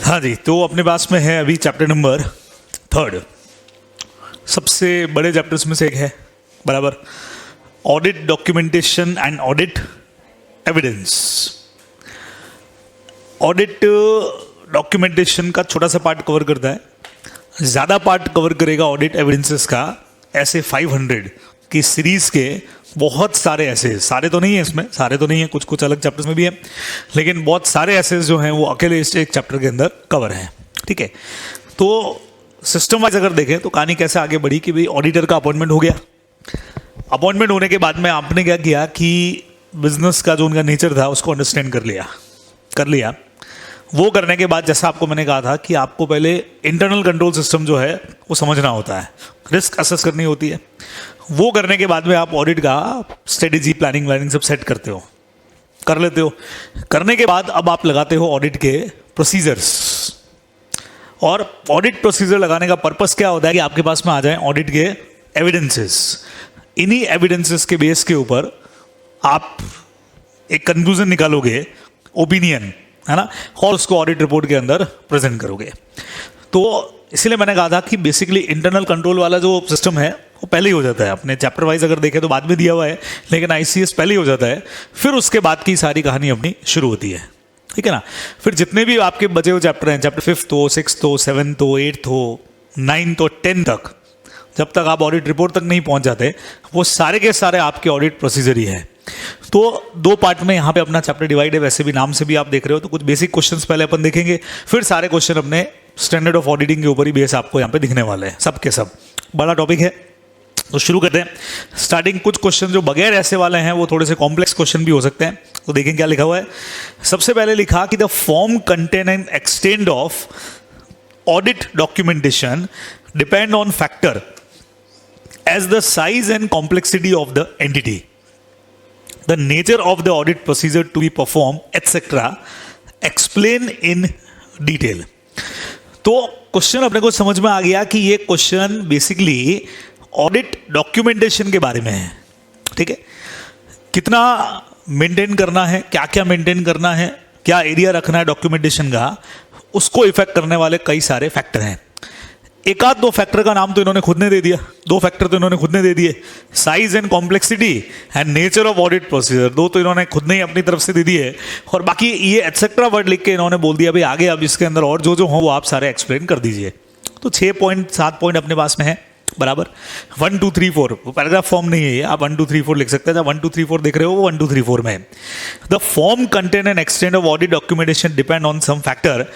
हाँ जी, तो अपने पास में है अभी चैप्टर नंबर 3, सबसे बड़े चैप्टर्स में से एक है, बराबर। Audit documentation and audit evidence. Audit documentation का छोटा सा पार्ट कवर करता है, ज़्यादा पार्ट कवर करेगा ऑडिट एविडेंसेस का। ऐसे 500 की सीरीज़ के बहुत सारे ऐसे, सारे तो नहीं है इसमें, सारे तो नहीं है, कुछ कुछ अलग चैप्टर्स में भी है, लेकिन बहुत सारे ऐसे जो हैं वो अकेले इस एक चैप्टर के अंदर कवर हैं। ठीक है, तो सिस्टम वाइज अगर देखें तो कहानी कैसे आगे बढ़ी कि भाई ऑडिटर का अपॉइंटमेंट हो गया। अपॉइंटमेंट होने के बाद में आपने क्या किया कि बिजनेस का जो उनका नेचर था उसको अंडरस्टैंड कर लिया। वो करने के बाद जैसा आपको मैंने कहा था कि आपको पहले इंटरनल कंट्रोल सिस्टम जो है वो समझना होता है, रिस्क असेस करनी होती है। वो करने के बाद में आप ऑडिट का स्ट्रेटेजी प्लानिंग सब सेट कर लेते हो। करने के बाद अब आप लगाते हो ऑडिट के प्रोसीजर्स। और ऑडिट प्रोसीजर लगाने का पर्पस क्या होता है कि आपके पास में आ जाए ऑडिट के एविडेंसेस। इन्हीं एविडेंसेस के बेस के ऊपर आप एक कंक्लूजन निकालोगे, ओपिनियन, है ना, और उसको ऑडिट रिपोर्ट के अंदर प्रेजेंट करोगे। तो इसलिए मैंने कहा था कि बेसिकली इंटरनल कंट्रोल वाला जो सिस्टम है वो पहले ही हो जाता है। अपने चैप्टर वाइज अगर देखें तो बाद में दिया हुआ है, लेकिन आईसीएस पहले ही हो जाता है, फिर उसके बाद की सारी कहानी अपनी शुरू होती है। ठीक है ना। फिर जितने भी आपके बचे हुए चैप्टर हैं, चैप्टर 5th हो, 6th हो, 7th हो, 8th हो, 9th हो, 10th तक, जब तक आप ऑडिट रिपोर्ट तक नहीं पहुंच जाते, वो सारे के सारे आपके ऑडिट प्रोसीजर ही है। तो 2 पार्ट में यहाँ पे अपना चैप्टर डिवाइड है, वैसे भी नाम से भी आप देख रहे हो। तो कुछ बेसिक क्वेश्चंस पहले अपन देखेंगे, फिर सारे क्वेश्चन अपने स्टैंडर्ड ऑफ ऑडिटिंग के ऊपर ही बेस आपको यहाँ पे दिखने वाले हैं, सब के सब। बड़ा टॉपिक है, तो शुरू करते हैं। स्टार्टिंग कुछ क्वेश्चन जो बगैर ऐसे वाले हैं वो थोड़े से कॉम्प्लेक्स क्वेश्चन भी हो सकते हैं, तो देखें क्या लिखा हुआ है। सबसे पहले लिखा कि the form, content and extent of audit documentation depend on factor as the size and complexity of the entity, the nature of the audit procedure to be performed, etc. explain in detail। तो question अपने को समझ में आ गया कि ये question basically audit documentation के बारे में है। ठीक है, कितना मेंटेन करना है, क्या क्या मेंटेन करना है, क्या एरिया रखना है डॉक्यूमेंटेशन का, उसको इफेक्ट करने वाले कई सारे फैक्टर हैं। एक आध 2 फैक्टर का नाम तो इन्होंने खुद ने दे दिया, 2 फैक्टर तो इन्होंने खुद ने दे दिए, size and complexity and nature of audit procedure, 2 तो इन्होंने खुद ने ही अपनी तरफ से दे दिए। और बाकी ये एटसेट्रा वर्ड लिख के इन्होंने बोल दिया भाई आगे अब इसके अंदर और जो हो वो आप सारे एक्सप्लेन कर दीजिए। तो 6 पॉइंट 7 पॉइंट अपने पास में है, बराबर। 1 2 3 4 वो पैराग्राफ फॉर्म नहीं है ये, आप 1 2 3 4 लिख सकते हैं। 1 2 3 4 देख रहे हो वो 1 2 3 4 में। The form, content and extent of audit documentation depend on some factor.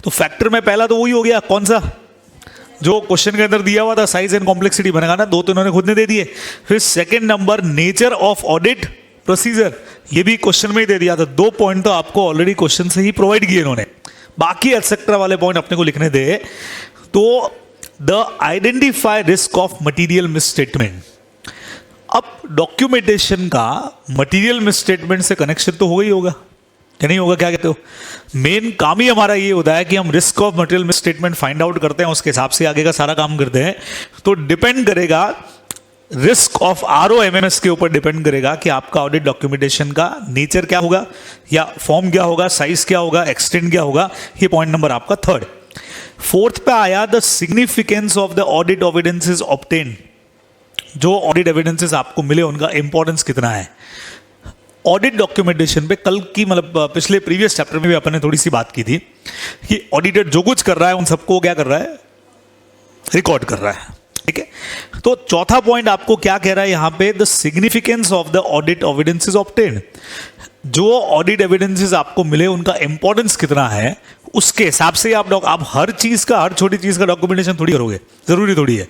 तो फैक्टर में पहला तो वही हो गया, कौन सा, जो क्वेश्चन के अंदर दिया हुआ था, साइज एंड कॉम्प्लेक्सिटी बनेगा ना, 2 तो इन्होंने खुद ने दे दिए। फिर second number nature of audit procedure, ये भी क्वेश्चन में ही दे दिया था। 2 पॉइंट तो आपको ऑलरेडी क्वेश्चन से ही प्रोवाइड किए इन्होंने, बाकी एक्सेट्रा वाले पॉइंट अपने को लिखने दे। तो the identify risk of material misstatement. अब डॉक्यूमेंटेशन का मटीरियल मिसस्टेटमेंट से कनेक्शन तो हो ही होगा क्या, नहीं होगा, क्या कहते हो? मेन काम ही हमारा ये होता है कि हम risk of material misstatement find out करते हैं, उसके हिसाब से आगे का सारा काम करते हैं। तो डिपेंड करेगा रिस्क ऑफ ROMMS के ऊपर, डिपेंड करेगा कि आपका ऑडिट डॉक्यूमेंटेशन का नेचर क्या होगा, या फॉर्म क्या होगा, साइज क्या होगा, एक्सटेंट क्या होगा। ये पॉइंट नंबर आपका 3rd। 4th पे आया the significance of the audit evidences obtain. जो ऑडिट एविडेंसेस आपको मिले उनका इंपॉर्टेंस कितना है ऑडिट डॉक्यूमेंटेशन पे। कल की मतलब पिछले प्रीवियस चैप्टर में भी अपन ने थोड़ी सी बात की थी कि ऑडिटर जो कुछ कर रहा है उन सबको क्या कर रहा है, रिकॉर्ड कर रहा है। ठीक है, तो चौथा पॉइंट आपको क्या कह रहा है यहाँ पे, the significance of the audit evidences obtained. जो ऑडिट एविडेंसेस आपको मिले उनका इंपॉर्टेंस कितना है, उसके हिसाब से आप हर चीज का, हर छोटी चीज का डॉक्यूमेंटेशन थोड़ी करोगे, जरूरी थोड़ी है।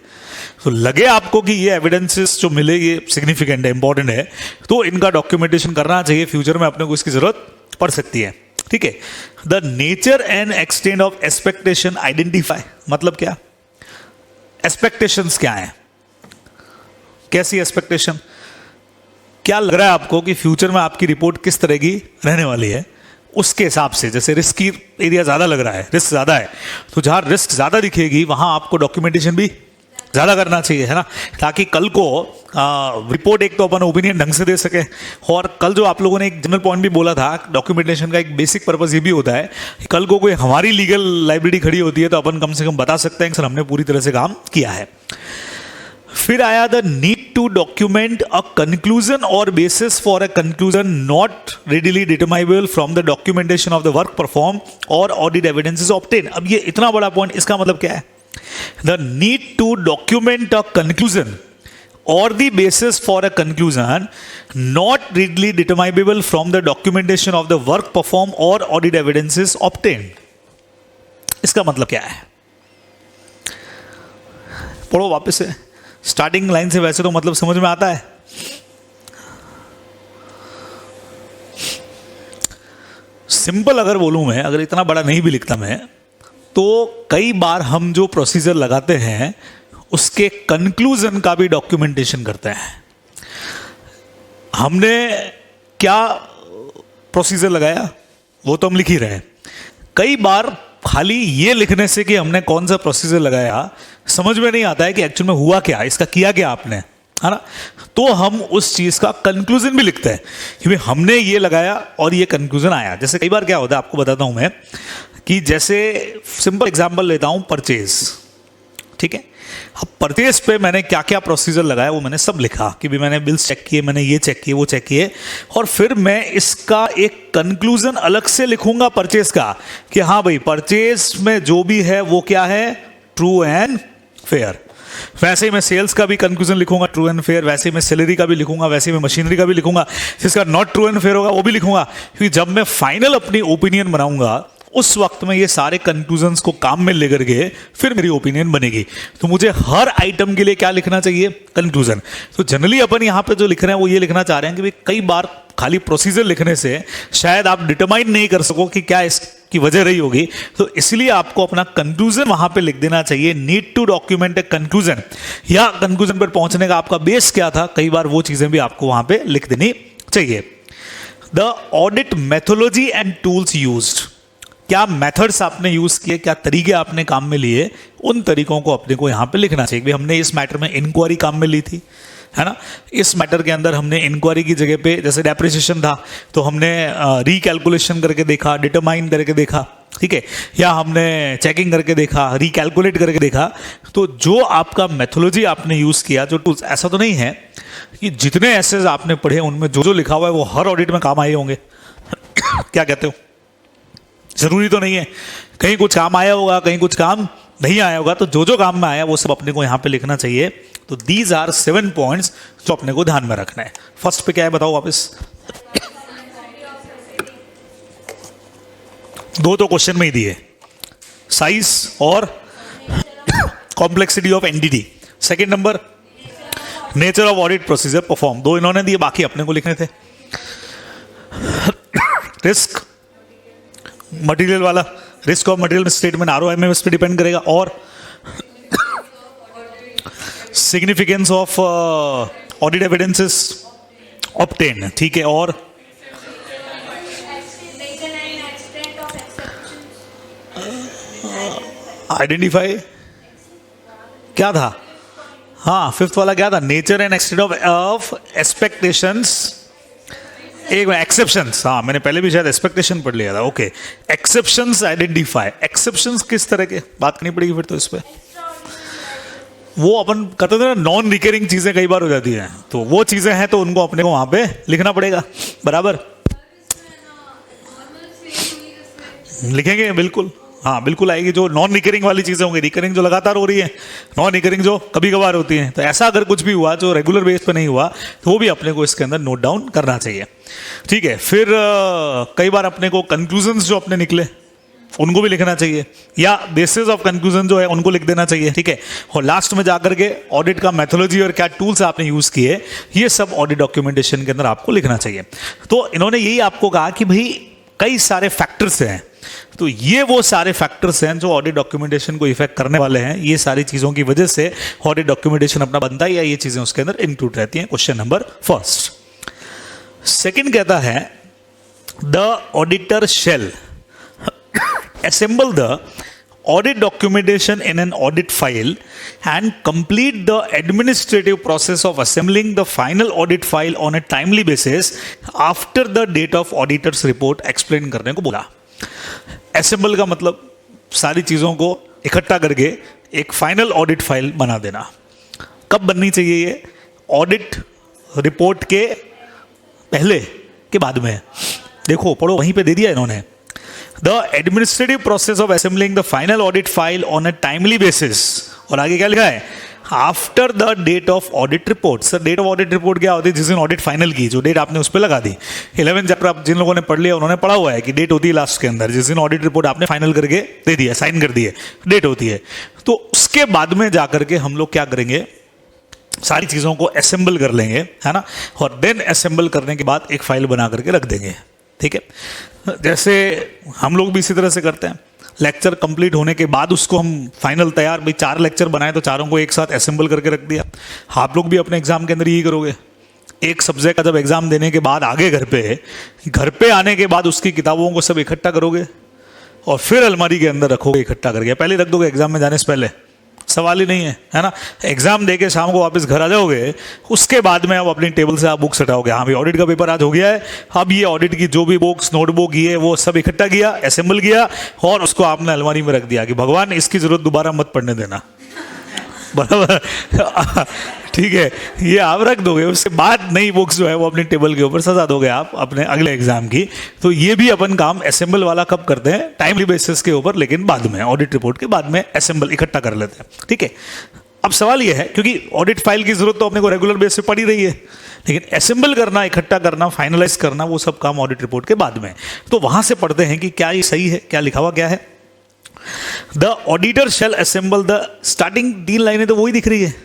तो लगे आपको कि ये एविडेंसेस जो मिले ये सिग्निफिकेंट है, इंपॉर्टेंट है, तो इनका डॉक्यूमेंटेशन करना चाहिए, फ्यूचर में अपने को इसकी जरूरत पड़ सकती है। ठीक है, the nature and extent of expectation identify, मतलब क्या, एक्सपेक्टेशंस क्या है, कैसी एक्सपेक्टेशन, क्या लग रहा है आपको कि फ्यूचर में आपकी रिपोर्ट किस तरह की रहने वाली है, उसके हिसाब से। जैसे रिस्क की एरिया ज़्यादा लग रहा है, रिस्क ज़्यादा है, तो जहाँ रिस्क ज़्यादा दिखेगी वहाँ आपको डॉक्यूमेंटेशन भी ज़्यादा करना चाहिए, है ना, ताकि कल को रिपोर्ट एक तो अपन ओपिनियन ढंग से दे सके, और कल जो आप लोगों ने एक जनरल पॉइंट भी बोला था, डॉक्यूमेंटेशन का एक बेसिक पर्पस ये भी होता है, कल को कोई हमारी लीगल लाइब्रेरी खड़ी होती है तो अपन कम से कम बता सकते हैं कि सर हमने पूरी तरह से काम किया है। फिर आया the need to document a conclusion or basis for a conclusion not readily determinable from the documentation of the work perform or audit evidences obtain. अब ये इतना बड़ा पॉइंट, इसका मतलब क्या है? The need to document a conclusion or the basis for a conclusion not readily determinable from the documentation of the work performed or audit evidences obtained। इसका मतलब क्या है? पढ़ो वापस से स्टार्टिंग लाइन से, वैसे तो मतलब समझ में आता है। सिंपल अगर बोलूं मैं, अगर इतना बड़ा नहीं भी लिखता मैं, तो कई बार हम जो प्रोसीजर लगाते हैं उसके कंक्लूजन का भी डॉक्यूमेंटेशन करते हैं। हमने क्या प्रोसीजर लगाया वो तो हम लिख ही रहे हैं। कई बार खाली ये लिखने से कि हमने कौन सा प्रोसीजर लगाया समझ में नहीं आता है कि एक्चुअल में हुआ क्या, इसका किया क्या आपने, है ना। तो हम उस चीज का कंक्लूजन भी लिखते हैं कि भाई हमने ये लगाया और ये कंक्लूजन आया। जैसे कई बार क्या होता है आपको बताता हूं मैं, कि जैसे सिंपल एग्जांपल लेता हूं, परचेज, ठीक है। अब परचेज पे मैंने क्या क्या प्रोसीजर लगाया वो मैंने सब लिखा कि भी मैंने बिल्स चेक किए, मैंने ये चेक किए, वो चेक किए, और फिर मैं इसका एक कंक्लूजन अलग से लिखूंगा परचेज का कि हाँ भाई परचेज में जो भी है वो क्या है, ट्रू एंड फेयर। वैसे ही मैं सेल्स का भी कंक्लूजन लिखूंगा ट्रू एंड फेयर, वैसे ही मैं सैलरी का भी लिखूंगा, वैसे ही मैं मशीनरी का भी लिखूंगा, जिसका नॉट ट्रू एंड फेयर होगा वो भी लिखूंगा, क्योंकि जब मैं फाइनल अपनी ओपिनियन बनाऊंगा उस वक्त में ये सारे कंक्लूजन्स को काम में लेकर के फिर मेरी ओपिनियन बनेगी। तो मुझे हर आइटम के लिए क्या लिखना चाहिए, कंक्लूजन। तो जनरली अपन यहाँ पे जो लिख रहे हैं वो ये लिखना चाह रहे हैं कि भाई कई बार खाली प्रोसीजर लिखने से शायद आप डिटरमाइन नहीं कर सको कि क्या इसकी वजह रही होगी, तो इसलिए आपको अपना कंक्लूजन वहां पे लिख देना चाहिए। Need to document a conclusion, या कंक्लूजन पर पहुंचने का आपका बेस क्या था, कई बार वो चीजें भी आपको वहां पे लिख देनी चाहिए। The audit methodology and tools used, क्या मेथड्स आपने यूज किए, क्या तरीके आपने काम में लिए, उन तरीकों को अपने को यहां पे लिखना चाहिए। भाई हमने इस मैटर में इंक्वायरी काम में ली थी, है ना, इस मैटर के अंदर हमने इंक्वायरी की जगह पे जैसे डेप्रिसिएशन था तो हमने रिकैलकुलेशन करके देखा, डिटरमाइन करके देखा, ठीक है, या हमने चेकिंग करके देखा, रिकैलकुलेट करके देखा। तो जो आपका मेथोलॉजी आपने यूज किया, जो टूल्स, ऐसा तो नहीं है कि जितने एसेज आपने पढ़े उनमें जो जो लिखा हुआ है वो हर ऑडिट में काम आए होंगे। क्या कहते हो? जरूरी तो नहीं है, कहीं कुछ काम आया होगा, कहीं कुछ काम नहीं आया होगा। तो जो जो काम में आया वो सब अपने को यहां पे लिखना चाहिए। तो दीज आर 7 पॉइंट्स जो अपने को ध्यान में रखना है। फर्स्ट पे क्या है बताओ वापस? दो तो क्वेश्चन में ही दिए, साइज और complexity of entity. Second number nature of audit procedure perform, दो इन्होंने दिए, बाकी अपने को लिखने थे। रिस्क मटेरियल वाला, risk of material statement ROI में इस पे डिपेंड करेगा, और significance of audit evidences obtain, ठीक है, और आइडेंटिफाई क्या था? हाँ, फिफ्थ वाला क्या था? Nature and extent of expectations, एक एक्सेप्शंस, हाँ मैंने पहले भी शायद एक्सपेक्टेशन पढ़ लिया था। ओके, एक्सेप्शंस आइडेंटिफाई, एक्सेप्शंस किस तरह के, बात करनी पड़ेगी फिर तो इस पे। वो अपन कहते थे ना नॉन रिकरिंग चीजें कई बार हो जाती हैं, तो वो चीजें हैं तो उनको अपने को वहां पे लिखना पड़ेगा, बराबर लिखेंगे, बिल्कुल, हाँ बिल्कुल आएगी। जो नॉन रिकरिंग वाली चीजें होंगी, रिकरिंग जो लगातार हो रही है, नॉन रिकरिंग जो कभी कभार होती है। तो ऐसा अगर कुछ भी हुआ जो रेगुलर बेस पे नहीं हुआ तो वो भी अपने को इसके अंदर नोट डाउन करना चाहिए, ठीक है। फिर कई बार अपने को कंक्लूजन्स जो अपने निकले उनको भी लिखना चाहिए, या बेसिस ऑफ कंक्लूजन जो है उनको लिख देना चाहिए, ठीक है। और लास्ट में जाकर के ऑडिट का मेथोलॉजी और क्या टूल्स आपने यूज किए, ये सब ऑडिट डॉक्यूमेंटेशन के अंदर आपको लिखना चाहिए। तो इन्होंने यही आपको कहा कि भाई कई सारे फैक्टर्स हैं, तो ये वो सारे फैक्टर्स हैं जो ऑडिट डॉक्यूमेंटेशन को इफेक्ट करने वाले हैं। ये सारी चीजों की वजह से ऑडिट डॉक्यूमेंटेशन अपना बनता है, या ये चीजें उसके अंदर इंक्लूड रहती हैं। Question number first. सेकंड कहता है the auditor shall assemble the audit documentation in an audit file and complete the administrative process of assembling the final audit file on a timely basis after the date of auditor's report explain करने को बोला। assemble का मतलब सारी चीज़ों को इकट्ठा करके एक फाइनल ऑडिट फाइल बना देना। कब बननी चाहिए ये? ऑडिट रिपोर्ट के पहले के बाद में? देखो पढ़ो, वहीं पे दे दिया इन्होंने। The administrative process of assembling the final audit file on a timely basis, और आगे क्या लिखा है? After the date of audit report. Sir date of audit report क्या होती है? जिस दिन ऑडिट फाइनल की, जो डेट आपने उस पर लगा दी। 11 चैप्टर आप जिन लोगों ने पढ़ लिया उन्होंने पढ़ा हुआ है कि डेट होती है लास्ट के अंदर, जिस दिन ऑडिट रिपोर्ट आपने फाइनल करके दे दिया, साइन कर दिए, डेट होती है। तो उसके बाद में जाकर के हम लोग क्या करेंगे? सारी चीज़ों को असेंबल कर लेंगे, है ना, और देन असेंबल करने के बाद एक फाइल बना करके रख देंगे। ठीक है, जैसे हम लोग भी इसी तरह से करते हैं। लेक्चर कंप्लीट होने के बाद उसको हम फाइनल तैयार, भाई 4 लेक्चर बनाए तो चारों को एक साथ असेंबल करके रख दिया। आप लोग भी अपने एग्जाम के अंदर यही करोगे। एक सब्जेक्ट का जब एग्जाम देने के बाद आगे घर पे आने के बाद उसकी किताबों को सब इकट्ठा करोगे और फिर अलमारी के अंदर रखोगे इकट्ठा करके। पहले रख दोगे एग्जाम में जाने से पहले, सवाल ही नहीं है ना। एग्जाम दे के शाम को वापस घर आ जाओगे, उसके बाद में आप अपनी टेबल से आप बुक्स हटाओगे। हाँ भाई ऑडिट का पेपर आज हो गया है, अब ये ऑडिट की जो भी बुक्स नोटबुक ये वो सब इकट्ठा किया, असेंबल किया और उसको आपने अलमारी में रख दिया कि भगवान इसकी जरूरत दोबारा मत पड़ने देना। बराबर ठीक है, ये आप रख दोगे। उसके बाद नई बुक्स जो है वो अपनी टेबल के ऊपर सजा दोगे आप अपने अगले एग्जाम की। तो ये भी अपन काम असेंबल वाला कब करते हैं? टाइमली बेसिस के ऊपर, लेकिन बाद में ऑडिट रिपोर्ट के बाद में असेंबल इकट्ठा कर लेते हैं। ठीक है, अब सवाल ये है, क्योंकि ऑडिट फाइल की जरूरत तो अपने को रेगुलर बेस पे पड़ी रही है, लेकिन असेंबल करना, इकट्ठा करना, फाइनलाइज करना, वो सब काम ऑडिट रिपोर्ट के बाद में। तो वहां से पढ़ते हैं कि क्या ये सही है, क्या लिखा हुआ क्या है। The auditor shell assemble the, starting 3 लाइनें तो वही दिख रही है।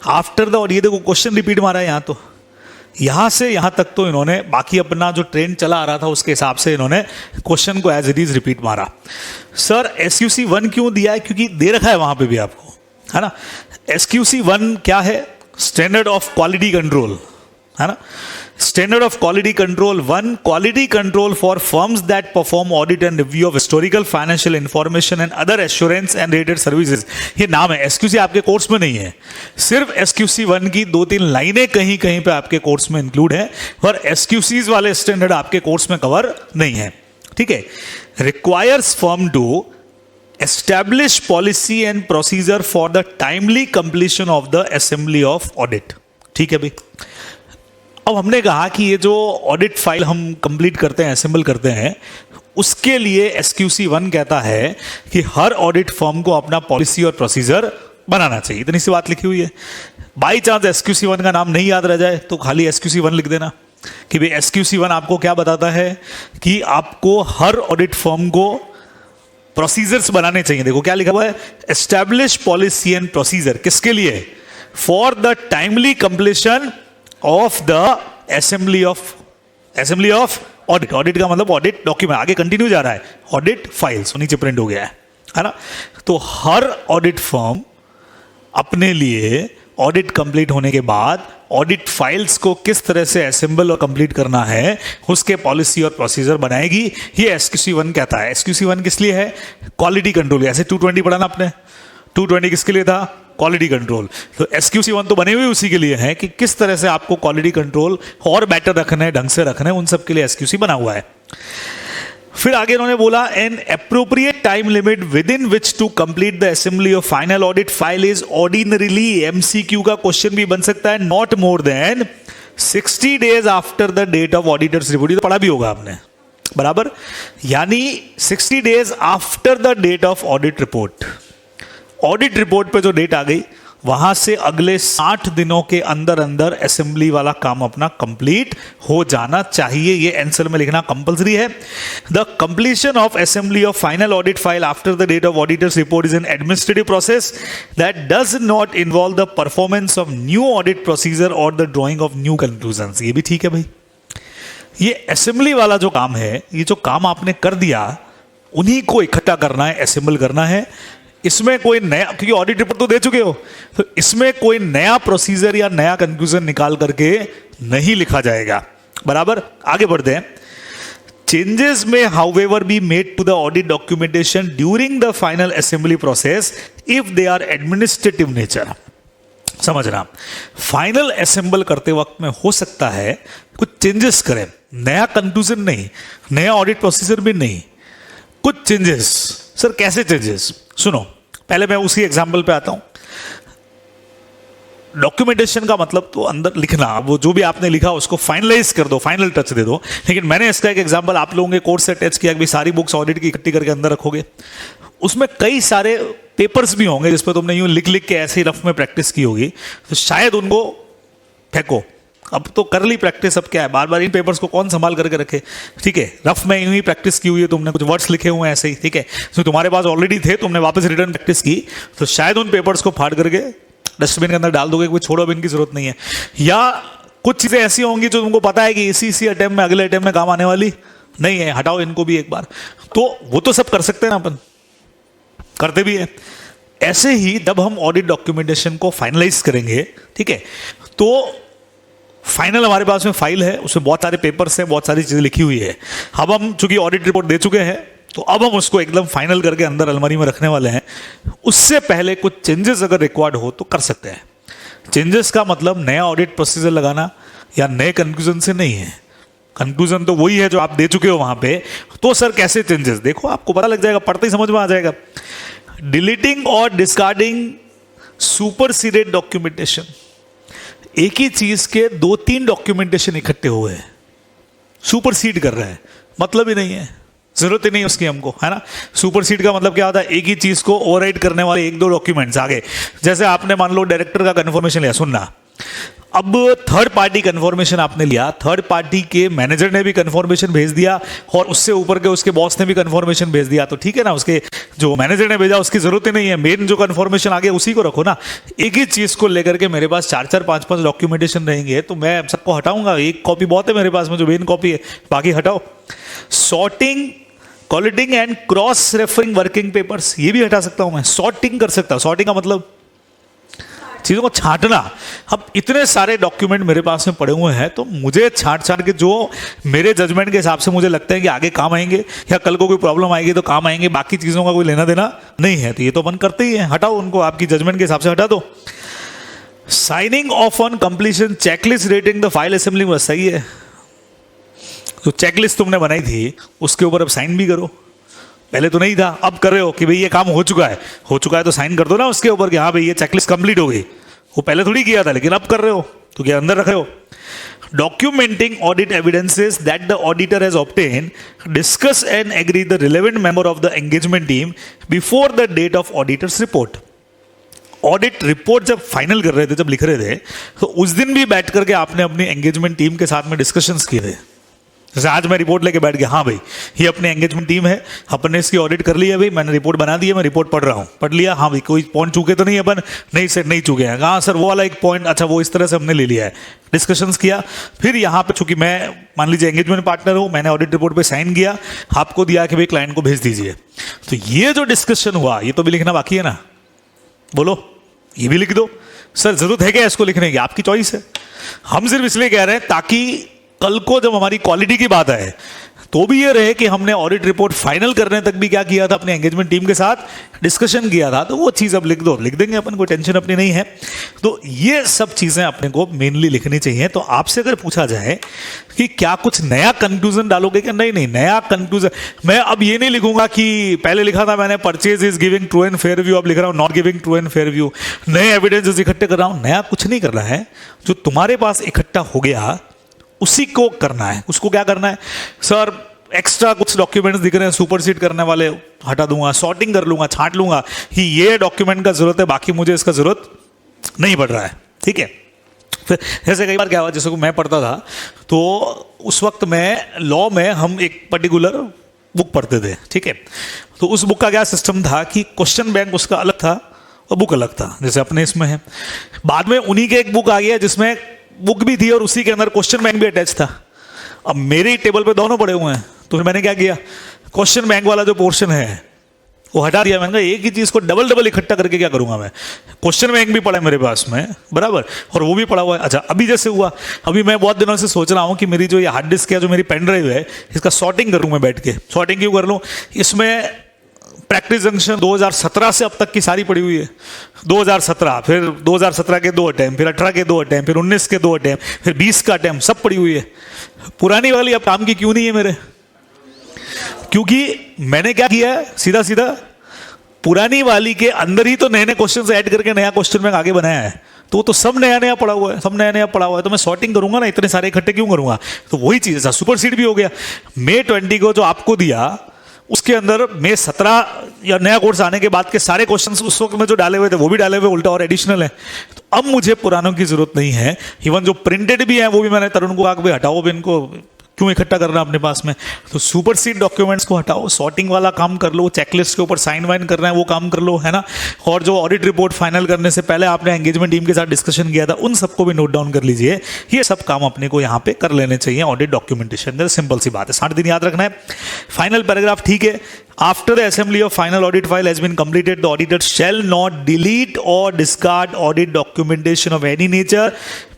आफ्टर द, और ये देखो क्वेश्चन रिपीट मारा है यहाँ, तो यहां से यहां तक तो इन्होंने बाकी अपना जो ट्रेंड चला आ रहा था उसके हिसाब से इन्होंने क्वेश्चन को एज इट इज रिपीट मारा। सर SQC 1 क्यों दिया है? क्योंकि दे रखा है वहां पे भी आपको, है ना। SQC 1 क्या है? स्टैंडर्ड ऑफ क्वालिटी कंट्रोल, है ना। Standard of quality control 1, quality control for firms that perform audit and review of historical financial information and other assurance and related services. ये नाम है, SQC आपके कोर्स में नहीं है। सिर्फ SQC 1 की 2-3 लाइनें कहीं कहीं पे आपके कोर्स में इंक्लूड है, और SQCs वाले स्टैंडर्ड आपके कोर्स में कवर नहीं है। ठीक है, requires firm to establish policy and procedure for the timely completion of the assembly of audit. ठीक है भाई, अब हमने कहा कि ये जो ऑडिट फाइल हम कंप्लीट करते हैं, असेंबल करते हैं, उसके लिए SQC 1 कहता है कि हर ऑडिट फर्म को अपना पॉलिसी और प्रोसीजर बनाना चाहिए। इतनी सी बात लिखी हुई है। बाई चांस SQC 1 का नाम नहीं याद रह जाए तो खाली SQC 1 लिख देना कि भाई SQC 1 आपको क्या बताता है कि आपको हर ऑडिट फर्म को प्रोसीजर्स बनाने चाहिए। देखो क्या लिखा हुआ है, एस्टैब्लिश पॉलिसी एंड प्रोसीजर, किसके लिए? For the timely completion of the assembly of audit. Audit का मतलब ऑडिट डॉक्यूमेंट, आगे कंटिन्यू जा रहा है, ऑडिट फाइल्स नीचे प्रिंट हो गया है ना। तो हर ऑडिट फर्म अपने लिए ऑडिट कंप्लीट होने के बाद ऑडिट फाइल्स को किस तरह से असेंबल और कंप्लीट करना है, उसके पॉलिसी और प्रोसीजर बनाएगी। ये SQC 1 कहता है। SQC 1 किस लिए है? Quality control. ऐसे 220 पढ़ा ना आपने, 220 किसके लिए था? Quality control. तो SQC 1 तो बने हुए उसी के लिए है कि किस तरह से आपको क्वालिटी कंट्रोल और बेटर रखना है, ढंग से रखना है, उन सब के लिए SQC बना हुआ है। फिर आगे इन्होंने बोला an appropriate time limit within which to complete the assembly of final audit file is ordinarily, MCQ का क्वेश्चन भी बन सकता है, not more than 60 days after the date of auditor's report. तो पढ़ा भी होगा आपने, बराबर, यानी 60 days after the date of audit report. Audit report पे जो डेट आ गई वहां से अगले 60 दिनों के अंदर अंदर असेंबली वाला काम अपना कंप्लीट हो जाना चाहिए। ये आंसर में लिखना कंपलसरी है। The completion of assembly of final audit file after the date of auditor's report is an administrative process that does not involve the performance of new audit procedure or the drawing of new conclusions. ये भी ठीक है भाई। ये assembly वाला जो काम है, ये जो काम आपने कर दिया, उन्हीं को इकट्ठा करना है, असेंबल करना है। इसमें कोई नया, क्योंकि ऑडिट रिपोर्ट तो दे चुके हो, तो इसमें कोई नया प्रोसीजर या नया कंक्लूजन निकाल करके नहीं लिखा जाएगा। बराबर, आगे बढ़ते हैं। changes may however be made to the audit documentation during the final assembly process if they are administrative nature. समझना, फाइनल असेंबल करते वक्त में हो सकता है कुछ चेंजेस करें, नया कंक्लूजन नहीं, नया ऑडिट प्रोसीजर भी नहीं, कुछ चेंजेस। सर कैसे चेंजेस? सुनो, पहले मैं उसी एग्जांपल पे आता हूं। डॉक्यूमेंटेशन का मतलब तो अंदर लिखना, वो जो भी आपने लिखा उसको फाइनलाइज कर दो, फाइनल टच दे दो। लेकिन मैंने इसका एक एग्जांपल आप लोगों के कोर्स से अटैच किया कि सारी बुक्स ऑडिट की इकट्ठी करके अंदर रखोगे, उसमें कई सारे पेपर्स भी होंगे जिस पर तुमने यूं लिख लिख के ऐसे ही रफ में प्रैक्टिस की होगी, तो शायद उनको फेंको। अब तो कर ली प्रैक्टिस, अब क्या है, बार बार इन पेपर्स को कौन संभाल करके रखे। ठीक है, रफ में यूं ही प्रैक्टिस की हुई है तुमने, कुछ वर्ड्स लिखे हुए हैं ऐसे ही, ठीक है, तो तुम्हारे पास ऑलरेडी थे, तुमने वापस रिटर्न प्रैक्टिस की, तो शायद उन पेपर्स को फाड़ करके डस्टबिन के अंदर डाल दोगे, कोई छोड़ो, अब इनकी जरूरत नहीं है। या कुछ चीजें ऐसी होंगी जो तुमको पता है कि इसी अटेम्प्ट में, अगले अटेम्प्ट में काम आने वाली नहीं है, हटाओ इनको भी एक बार। तो वो तो सब कर सकते हैं ना, अपन करते भी है। ऐसे ही जब हम ऑडिट डॉक्यूमेंटेशन को फाइनलाइज करेंगे, ठीक है, तो फाइनल हमारे पास में फाइल है, उसमें बहुत सारे पेपर्स हैं, बहुत सारी चीजें लिखी हुई है। अब हम चूंकि ऑडिट रिपोर्ट दे चुके हैं, तो अब हम उसको एकदम फाइनल करके अंदर अलमारी में रखने वाले हैं। उससे पहले कुछ चेंजेस अगर रिक्वायर्ड हो तो कर सकते हैं। चेंजेस का मतलब नया ऑडिट प्रोसीजर लगाना या नए कंक्लूजन से नहीं है। कंक्लूजन तो वही है जो आप दे चुके हो वहां पे। तो सर कैसे चेंजेस? देखो, आपको पता लग जाएगा, पढ़ते ही समझ में आ जाएगा। डिलीटिंग और डिस्कार्डिंग सुपरसीडेड डॉक्यूमेंटेशन, एक ही चीज के 2-3 डॉक्यूमेंटेशन इकट्ठे हुए हैं, सुपरसीड कर रहा है, मतलब ही नहीं है, जरूरत ही नहीं उसकी हमको, है ना। सुपरसीड का मतलब क्या होता है? एक ही चीज को ओवरराइड करने वाले 1-2 डॉक्यूमेंट्स आगे। जैसे आपने मान लो डायरेक्टर का कंफर्मेशन लिया, सुनना, अब थर्ड पार्टी कंफर्मेशन आपने लिया, थर्ड पार्टी के मैनेजर ने भी कंफर्मेशन भेज दिया और उससे ऊपर के उसके बॉस ने भी कंफर्मेशन भेज दिया, तो ठीक है ना, उसके जो मैनेजर ने भेजा उसकी जरूरत ही नहीं है, मेन जो कंफर्मेशन आ गया उसी को रखो ना। एक ही चीज को लेकर के मेरे पास 4-4, 5-5 डॉक्यूमेंटेशन रहेंगे तो मैं सबको हटाऊंगा? एक कॉपी बहुत है मेरे पास में जो मेन कॉपी है, बाकी हटाओ। Sorting, collating and cross referring working papers, ये भी हटा सकता हूं मैं, सॉर्टिंग कर सकता हूं। सॉर्टिंग का मतलब चीजों को छांटना। अब इतने सारे डॉक्यूमेंट मेरे पास में पड़े हुए हैं, तो मुझे छांट के जो मेरे जजमेंट के हिसाब से मुझे लगता है कि आगे काम आएंगे या कल को कोई प्रॉब्लम आएगी तो काम आएंगे, बाकी चीजों का कोई लेना देना नहीं है, तो ये तो अपन करते ही है, हटाओ उनको, आपकी जजमेंट के हिसाब से हटा दो। Signing off on completion checklist rating the file assembly, बस सही है, तो चेकलिस्ट तुमने बनाई थी उसके ऊपर अब साइन भी करो। पहले तो नहीं था, अब कर रहे हो कि भाई ये काम हो चुका है तो साइन कर दो ना उसके ऊपर कि हाँ भाई ये चेकलिस्ट कंप्लीट हो गई। वो पहले थोड़ी किया था, लेकिन अब कर रहे हो तो क्या अंदर रख रहे हो। Documenting audit evidences that the auditor has obtain, discuss and agree the relevant member of the engagement team before the date of auditor's report. Audit report जब फाइनल कर रहे थे, जब लिख रहे थे, तो उस दिन भी बैठ करके आपने अपनी एंगेजमेंट टीम के साथ में डिस्कशंस किए थे। जैसे आज मैं रिपोर्ट लेके बैठ गया, हाँ भाई ये अपनी एंगेजमेंट टीम है, अपन ने इसकी ऑडिट कर ली है भाई, मैंने रिपोर्ट बना दी है, मैं रिपोर्ट पढ़ रहा हूँ, पढ़ लिया, हाँ भाई कोई पॉइंट चूके तो नहीं अपन, नहीं सर नहीं चूके हैं, हाँ सर वो वाला एक पॉइंट, अच्छा वो इस तरह से हमने ले लिया है, डिस्कशंस किया। फिर यहाँ पे चूंकि मैं मान लीजिए एंगेजमेंट पार्टनर हूँ, मैंने ऑडिट रिपोर्ट पे साइन किया, आपको दिया कि भाई क्लाइंट को भेज दीजिए, तो ये जो डिस्कशन हुआ ये तो भी लिखना बाकी है ना, बोलो ये भी लिख दो। सर जरूरत है क्या इसको लिखने की? आपकी चॉइस है, हम सिर्फ इसलिए कह रहे हैं ताकि कल को जब हमारी क्वालिटी की बात आए तो भी ये रहे कि हमने ऑडिट रिपोर्ट फाइनल करने तक भी क्या किया था, अपने एंगेजमेंट टीम के साथ डिस्कशन किया था, तो वो चीज़ अब लिख दो, लिख देंगे अपन, कोई टेंशन अपनी नहीं है। तो ये सब चीज़ें अपने को मेनली लिखनी चाहिए। तो आपसे अगर पूछा जाए कि क्या कुछ नया कंक्लूजन डालोगे क्या, नहीं नया कंक्लूजन मैं अब ये नहीं लिखूंगा कि पहले लिखा था मैंने purchase is giving true and fair view, अब लिख रहा हूँ not giving true and fair view, नए एविडेंसेस इकट्ठे कर रहा हूँ। नया कुछ नहीं करना है, जो तुम्हारे पास इकट्ठा हो गया उसी को करना है। उसको क्या करना है? सर एक्स्ट्रा कुछ डॉक्यूमेंट्स दिख रहे हैं सुपरसीड करने वाले, हटा दूंगा, सॉर्टिंग कर लूंगा, छांट लूंगा कि ये डॉक्यूमेंट का जरूरत है, बाकी मुझे इसका जरूरत नहीं पड़ रहा है, ठीक है। फिर जैसे कई बार क्या हुआ, जैसे को मैं पढ़ता था तो उस वक्त में लॉ में हम एक पर्टिकुलर बुक पढ़ते थे, ठीक है, तो उस बुक का क्या सिस्टम था कि क्वेश्चन बैंक उसका अलग था और बुक अलग था, जैसे अपने इसमें है। बाद में उन्हीं के एक बुक आ गया जिसमें बुक भी थी और उसी के अंदर क्वेश्चन बैंक भी अटैच था। अब मेरे टेबल पे दोनों पड़े हुए हैं, तो मैंने क्या किया, क्वेश्चन बैंक वाला जो पोर्शन है वो हटा दिया। मैंने कहा एक ही चीज को डबल डबल इकट्ठा करके क्या करूंगा मैं? क्वेश्चन बैंक भी पड़ा है मेरे पास में, बराबर, और वो भी पड़ा हुआ है। अच्छा, अभी जैसे हुआ, अभी मैं बहुत दिनों से सोच रहा हूं कि मेरी जो ये हार्ड डिस्क है, जो मेरी पेन ड्राइव है, इसका सॉर्टिंग करूं मैं बैठ के। सॉर्टिंग क्यों कर लूं? इसमें प्रैक्टिस जंक्शन 2017 से अब तक की सारी पड़ी हुई है। 2017, फिर 2017 के 2 अटेम्प्ट, फिर 18 के 2 अटेम्प्ट, फिर 19 के 2 अटेम्प्ट, फिर 20 का अटेम्प्ट, सब पड़ी हुई है। पुरानी वाली अब काम की क्यों नहीं है मेरे? क्योंकि मैंने क्या किया है, सीधा सीधा पुरानी वाली के अंदर ही तो नए नए क्वेश्चन ऐड करके नया क्वेश्चन बैंक आगे बनाया है। तो सब नया नया पड़ा हुआ है, सब नया नया पड़ा हुआ है। तो मैं सॉर्टिंग करूंगा ना, इतने सारे इकट्ठे क्यों करूंगा? तो वही चीज है, सुपर सीड भी हो गया। May 20 को जो आपको दिया, उसके अंदर May 17 या नया कोर्स आने के बाद के सारे क्वेश्चंस उस वक्त में जो डाले हुए थे वो भी डाले हुए उल्टा और एडिशनल है। तो अब मुझे पुरानों की जरूरत नहीं है। इवन जो प्रिंटेड भी है वो भी मैंने तरुण को कहा कि हटाओ भी, इनको क्यों इकट्ठा करना अपने पास में? तो सुपर सीड डॉक्यूमेंट्स को हटाओ, सॉर्टिंग वाला काम कर लो, चेकलिस्ट के ऊपर साइन वाइन करना है वो काम कर लो, है ना। और जो ऑडिट रिपोर्ट फाइनल करने से पहले आपने एंगेजमेंट टीम के साथ डिस्कशन किया था, उन सबको भी नोट डाउन कर लीजिए। ये सब काम अपने को यहाँ पे कर लेने चाहिए ऑडिट डॉक्यूमेंटेशन। सिंपल सी बात है, 60 दिन याद रखना है। फाइनल पैराग्राफ ठीक है। After the assembly of final audit file has been completed, the auditor shall not delete or discard audit documentation of any nature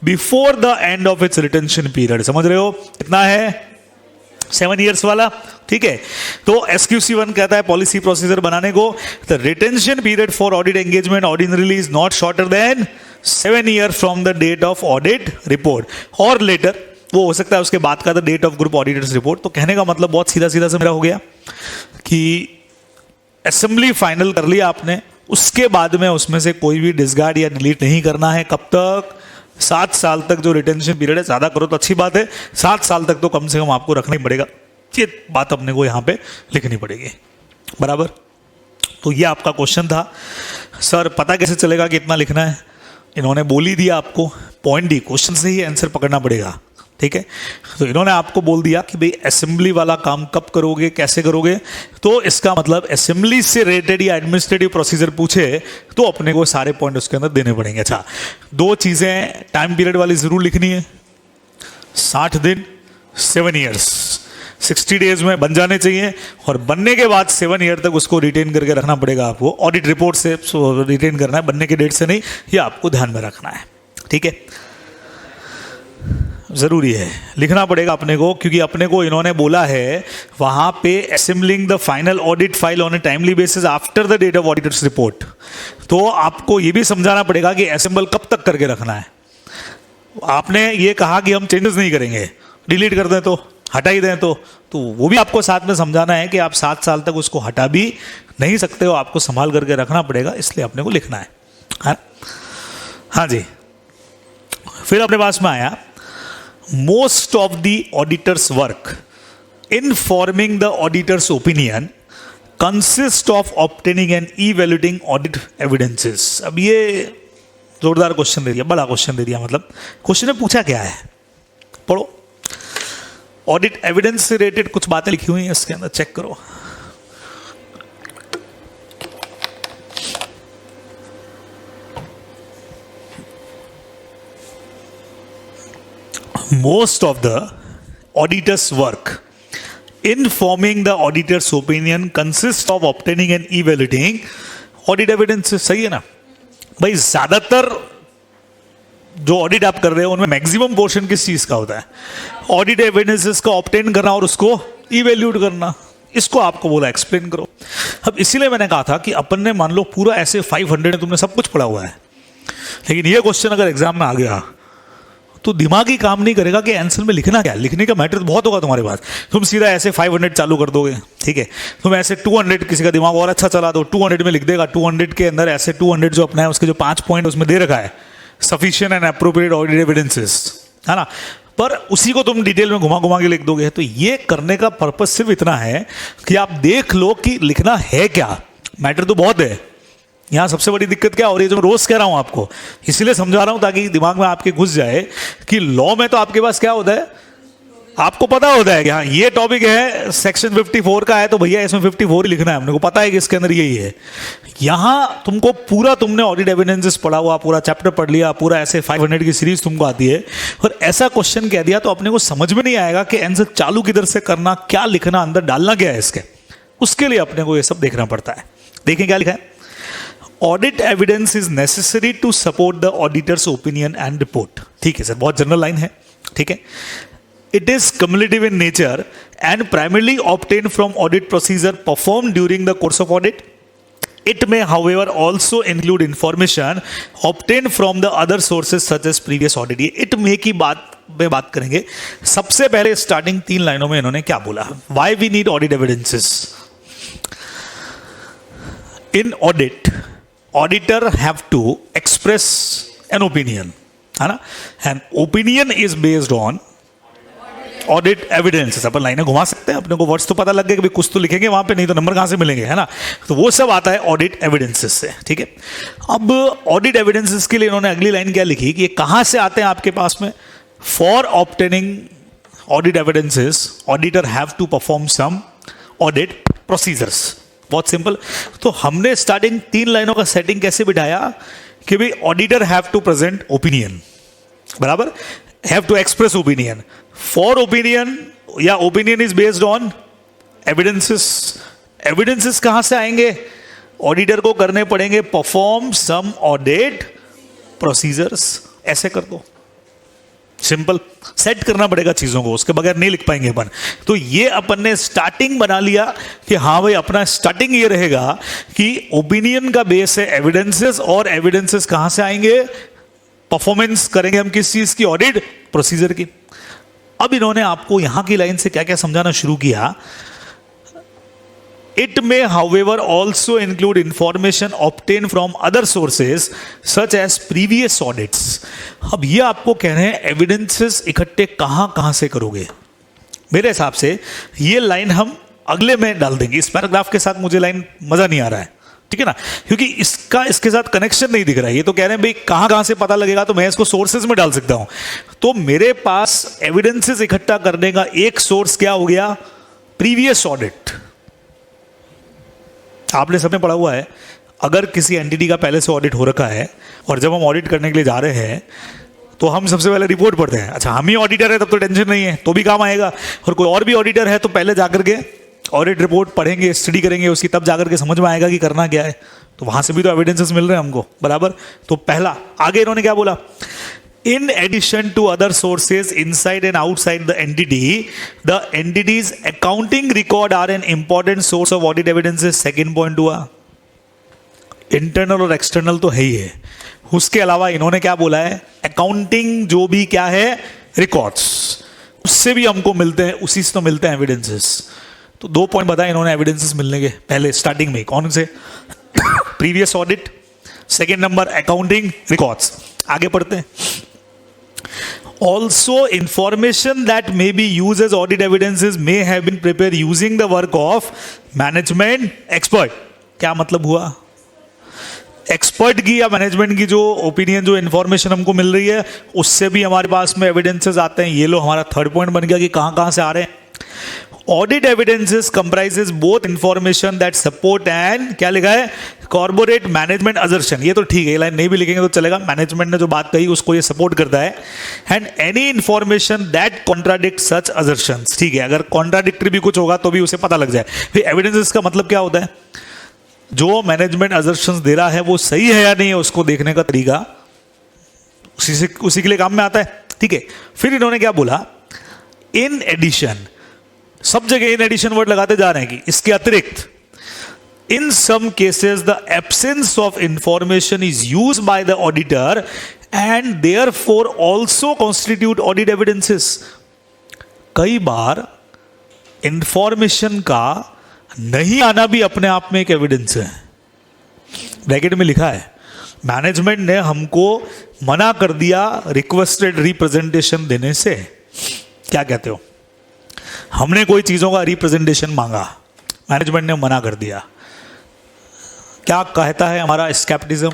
before the end of its retention period. समझ रहे हो? कितना है? 7 years वाला, ठीक है। तो SQC1 कहता है पॉलिसी प्रोसीजर बनाने को, the retention period for audit engagement ordinarily is not shorter than 7 years from the date of audit report or later. वो हो सकता है उसके बाद का, the date of group auditor's report. तो कहने का मतलब बहुत सीधा सीधा से मेरा हो गया कि असेंबली फाइनल कर लिया आपने, उसके बाद में उसमें से कोई भी डिसगार्ड या डिलीट नहीं करना है। कब तक? 7 साल तक जो रिटेंशन पीरियड है। ज़्यादा करो तो अच्छी बात है, 7 साल तक तो कम से कम आपको रखना ही पड़ेगा। ये बात अपने को यहाँ पे लिखनी पड़ेगी, बराबर। तो ये आपका क्वेश्चन था। सर पता कैसे चलेगा कि इतना लिखना है? इन्होंने बोल ही दिया आपको, पॉइंट डी, क्वेश्चन से ही आंसर पकड़ना पड़ेगा, ठीक है। तो इन्होंने आपको बोल दिया कि भाई असेंबली वाला काम कब करोगे, कैसे करोगे। तो इसका मतलब असेंबली से रिलेटेड या एडमिनिस्ट्रेटिव प्रोसीजर पूछे तो अपने को सारे पॉइंट उसके अंदर देने पड़ेंगे। अच्छा, 2 चीजें टाइम पीरियड वाली जरूर लिखनी है। 60 दिन, 7 ईयर्स, 60 डेज में बन जाने चाहिए, और बनने के बाद 7 ईयर तक उसको रिटेन करके रखना पड़ेगा आपको। ऑडिट रिपोर्ट से रिटेन करना है, बनने के डेट से नहीं। ये आपको ध्यान में रखना है, ठीक है। जरूरी है, लिखना पड़ेगा अपने को, क्योंकि अपने को इन्होंने बोला है वहां पे assembling the final audit file on a timely basis after the date of auditor's report. तो आपको ये भी समझाना पड़ेगा कि असेंबल कब तक करके रखना है। आपने ये कहा कि हम चेंजेस नहीं करेंगे, डिलीट कर दें तो, हटा ही दें तो वो भी आपको साथ में समझाना है कि आप 7 साल तक उसको हटा भी नहीं सकते हो, आपको संभाल करके रखना पड़ेगा, इसलिए अपने को लिखना है। हाँ जी, फिर अपने पास में आया most of the auditor's work in forming the auditor's opinion consist of obtaining and evaluating audit evidences। अब ये जोरदार क्वेश्चन दे दिया, बड़ा क्वेश्चन दे दिया। मतलब क्वेश्चन में पूछा क्या है, पढ़ो। ऑडिट एविडेंस से रिलेटेड कुछ बातें लिखी हुई हैं इसके अंदर, चेक करो। Most of the auditor's work in forming the auditor's opinion consists of obtaining and evaluating audit evidence। सही है ना भाई? ज्यादातर जो ऑडिट आप कर रहे हो उनमें मैक्सिमम पोर्शन किस चीज का होता है? ऑडिट एविडेंसेस का ऑब्टेन करना और उसको इवेल्यूट करना। इसको आपको बोला एक्सप्लेन करो। अब इसीलिए मैंने कहा था कि अपन ने मान लो पूरा ऐसे 500 तुमने सब कुछ पढ़ा हुआ है, लेकिन ये क्वेश्चन अगर एग्जाम में आ गया तो दिमाग ही काम नहीं करेगा कि आंसर में लिखना क्या। लिखने का मैटर बहुत होगा तुम्हारे पास। तुम सीधा ऐसे 500 चालू कर दोगे, ठीक है। तुम ऐसे 200, किसी का दिमाग और अच्छा चला दो, 200 में लिख देगा। 200 के अंदर ऐसे 200 जो अपना है उसके जो 5 पॉइंट उसमें दे रखा है, sufficient and appropriate audit evidences, है ना। पर उसी को तुम डिटेल में घुमा घुमा के लिख दोगे। तो ये करने का पर्पज सिर्फ इतना है कि आप देख लो कि लिखना है क्या। मैटर तो बहुत है। यहाँ सबसे बड़ी दिक्कत क्या हो रही है, जो मैं रोज कह रहा हूं आपको, इसीलिए समझा रहा हूं ताकि दिमाग में आपके घुस जाए कि लॉ में तो आपके पास क्या होता है, आपको पता होता है कि हाँ ये टॉपिक है, सेक्शन 54 का है, तो भैया इसमें 54 ही लिखना है। हमने को पता है कि इसके अंदर यही है। यहाँ तुमको पूरा, तुमने ऑडिट एविडेंसेस पढ़ा हुआ, पूरा चैप्टर पढ़ लिया, पूरा ऐसे 500 की सीरीज तुमको आती है, और ऐसा क्वेश्चन कह दिया तो अपने को समझ में नहीं आएगा कि आंसर चालू किधर से करना, क्या लिखना, अंदर डालना क्या है इसके। उसके लिए अपने को ये सब देखना पड़ता है। देखें क्या लिखा है, audit evidence is necessary to support the auditor's opinion and report. ठीक है सर, बहुत जनरल लाइन है, ठीक है। It is cumulative in nature and primarily obtained from audit procedure performed during the course of audit. It may, however, also include information obtained from the other sources such as previous audit. ये it may की बात करेंगे। सबसे पहले starting 3 लाइनों में इन्होंने क्या बोला, why we need audit evidences. In audit, auditor have to express an opinion, है ना, and opinion is based on audit evidences. अपन लाइनें घुमा सकते हैं, अपने को वर्ड्स तो पता लग गया कि भाई कुछ तो लिखेंगे वहां पे, नहीं तो नंबर कहां से मिलेंगे, है ना। तो वो सब आता है ऑडिट एविडेंसेस से, ठीक है। अब ऑडिट एविडेंसेस के लिए इन्होंने अगली लाइन क्या लिखी कि ये कहां से आते हैं आपके पास में, for obtaining audit evidences auditor have to perform some audit procedures. बहुत सिंपल। तो हमने स्टार्टिंग 3 लाइनों का सेटिंग कैसे बिठाया कि भाई auditor have to present opinion, बराबर, have to express opinion, for opinion या opinion is based on evidences. Evidences कहां से आएंगे, ऑडिटर को करने पड़ेंगे परफॉर्म सम ऑडिट प्रोसीजर्स। ऐसे कर दो, सिंपल, सेट करना पड़ेगा चीजों को, उसके बगैर नहीं लिख पाएंगे अपन। तो ये अपन ने स्टार्टिंग बना लिया कि हाँ भाई अपना स्टार्टिंग ये रहेगा कि ओपिनियन का बेस है एविडेंसेस, और एविडेंसेस कहां से आएंगे, परफॉर्मेंस करेंगे हम किस चीज की, ऑडिट प्रोसीजर की। अब इन्होंने आपको यहां की लाइन से क्या क्या समझाना शुरू किया, it may however also include information obtain from other sources such as previous audits. अब ये आपको कह रहे हैं एविडेंसेस इकट्ठे कहां कहां से करोगे। मेरे हिसाब से ये लाइन हम अगले में डाल देंगे, इस पैराग्राफ के साथ मुझे लाइन मजा नहीं आ रहा है, ठीक है ना, क्योंकि इसका इसके साथ कनेक्शन नहीं दिख रहा है। ये तो कह रहे हैं भाई कहां कहां से पता लगेगा, तो मैं इसको सोर्सेज में डाल सकता हूं। तो मेरे पास एविडेंसेस इकट्ठा करने का एक सोर्स क्या हो गया, प्रीवियस ऑडिट। आपने सबने पढ़ा हुआ है, अगर किसी एंटिटी का पहले से ऑडिट हो रखा है और जब हम ऑडिट करने के लिए जा रहे हैं तो हम सबसे पहले रिपोर्ट पढ़ते हैं। अच्छा, हम ही ऑडिटर है तब तो टेंशन नहीं है, तो भी काम आएगा। और कोई और भी ऑडिटर है तो पहले जाकर के ऑडिट रिपोर्ट पढ़ेंगे, स्टडी करेंगे उसकी, तब जाकर के समझ में आएगा कि करना क्या है। तो वहां से भी तो एविडेंसेस मिल रहे हैं हमको, बराबर। तो पहला, आगे इन्होंने क्या बोला, in addition to other sources inside and outside the entity's accounting record are an important source of audit evidences. Second point हुआ, इंटरनल और एक्सटर्नल तो है ही है, उसके अलावा इन्होंने क्या बोला है, अकाउंटिंग जो भी क्या है, रिकॉर्ड्स, उससे भी हमको मिलते हैं, उसी से तो मिलते हैं एविडेंसेस। तो 2 पॉइंट बताए इन्होंने एविडेंसेस मिलने के पहले स्टार्टिंग में, कौन से, previous audit, second number accounting records. आगे पढ़ते हैं, also information that may be use as audit evidences may have been prepare using the work of management expert. क्या मतलब हुआ, एक्सपर्ट की या मैनेजमेंट की जो ओपिनियन, जो इंफॉर्मेशन हमको मिल रही है, उससे भी हमारे पास में एविडेंसेस आते हैं। ये लो हमारा थर्ड पॉइंट बन गया कि कहां कहां से आ रहे हैं। Audit evidences comprises both information that support and, क्या लिखा है, कॉर्पोरेट मैनेजमेंट असर्शन। ये तो ठीक है, ये लाइन नहीं भी लिखेंगे तो चलेगा, मैनेजमेंट ने जो बात कही उसको ये सपोर्ट करता है। And any information that contradict such assertions. ठीक है, अगर कॉन्ट्राडिक्टरी भी कुछ होगा तो भी उसे पता लग जाए। फिर एविडेंसेस का मतलब क्या होता है, जो मैनेजमेंट असर्शंस दे रहा है वो सही है या नहीं है, उसको देखने का तरीका उसी के लिए काम में आता है। ठीक है, फिर इन्होंने क्या बोला, इन एडिशन, सब जगह इन एडिशन वर्ड लगाते जा रहे हैं कि इसके अतिरिक्त, in some cases the absence of information is use by the auditor and therefore also constitute audit evidences. कई बार इंफॉर्मेशन का नहीं आना भी अपने आप में एक एविडेंस है। ब्रैकेट में लिखा है, मैनेजमेंट ने हमको मना कर दिया रिक्वेस्टेड रिप्रेजेंटेशन देने से। क्या कहते हो, हमने कोई चीजों का रिप्रेजेंटेशन मांगा, मैनेजमेंट ने मना कर दिया। क्या कहता है हमारा स्केप्टिज्म,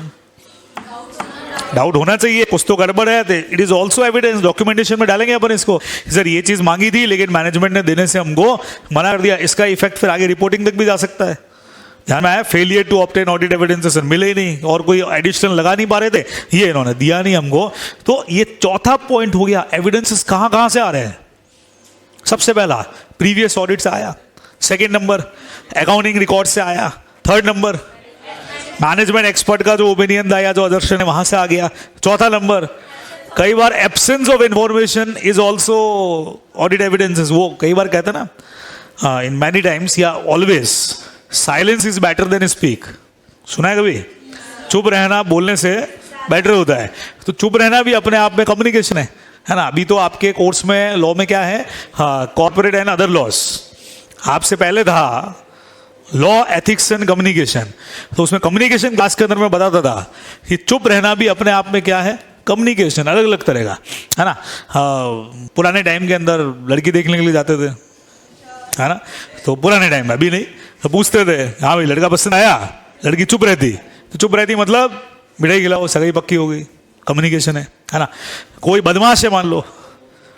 डाउट होना चाहिए, कुछ तो गड़बड़ है। It is also evidence, documentation में डालेंगे अपन इसको, सर ये चीज मांगी थी लेकिन मैनेजमेंट ने देने से हमको मना कर दिया। इसका इफेक्ट फिर आगे रिपोर्टिंग तक भी जा सकता है। ध्यान में आया, failure to obtain audit evidences, मिले ही नहीं और कोई एडिशनल लगा नहीं पा रहे थे, ये इन्होंने दिया नहीं हमको। तो ये चौथा पॉइंट हो गया, एविडेंसेस कहां कहां से आ रहे हैं। सबसे पहला प्रीवियस ऑडिट से आया, सेकेंड नंबर अकाउंटिंग रिकॉर्ड से आया, थर्ड नंबर मैनेजमेंट एक्सपर्ट का जो ओपिनियन था या जो अदर्शन है वहां से आ गया। चौथा नंबर, कई बार absence of information is also audit evidences. वो कई बार कहते हैं ना, इन मैनी टाइम्स या always silence is better than speak. सुना है कभी? चुप रहना बोलने से बेटर होता है। तो चुप रहना भी अपने आप में कम्युनिकेशन है ना। अभी तो आपके कोर्स में लॉ में क्या है, कॉर्पोरेट एंड अदर लॉस, आपसे पहले था लॉ एथिक्स एंड कम्युनिकेशन। तो उसमें कम्युनिकेशन क्लास के अंदर मैं बताता था कि चुप रहना भी अपने आप में क्या है, कम्युनिकेशन, अलग अलग तरह का, है ना। पुराने टाइम के अंदर लड़की देखने के लिए जाते थे, है ना। तो पुराने टाइम में, अभी नहीं, तो पूछते थे हाँ भाई लड़का पसंद आया, लड़की चुप रहती, तो चुप रहती मतलब मिठाई खिलाओ, सगाई पक्की हो गई, कम्युनिकेशन है ना। कोई बदमाश है मान लो,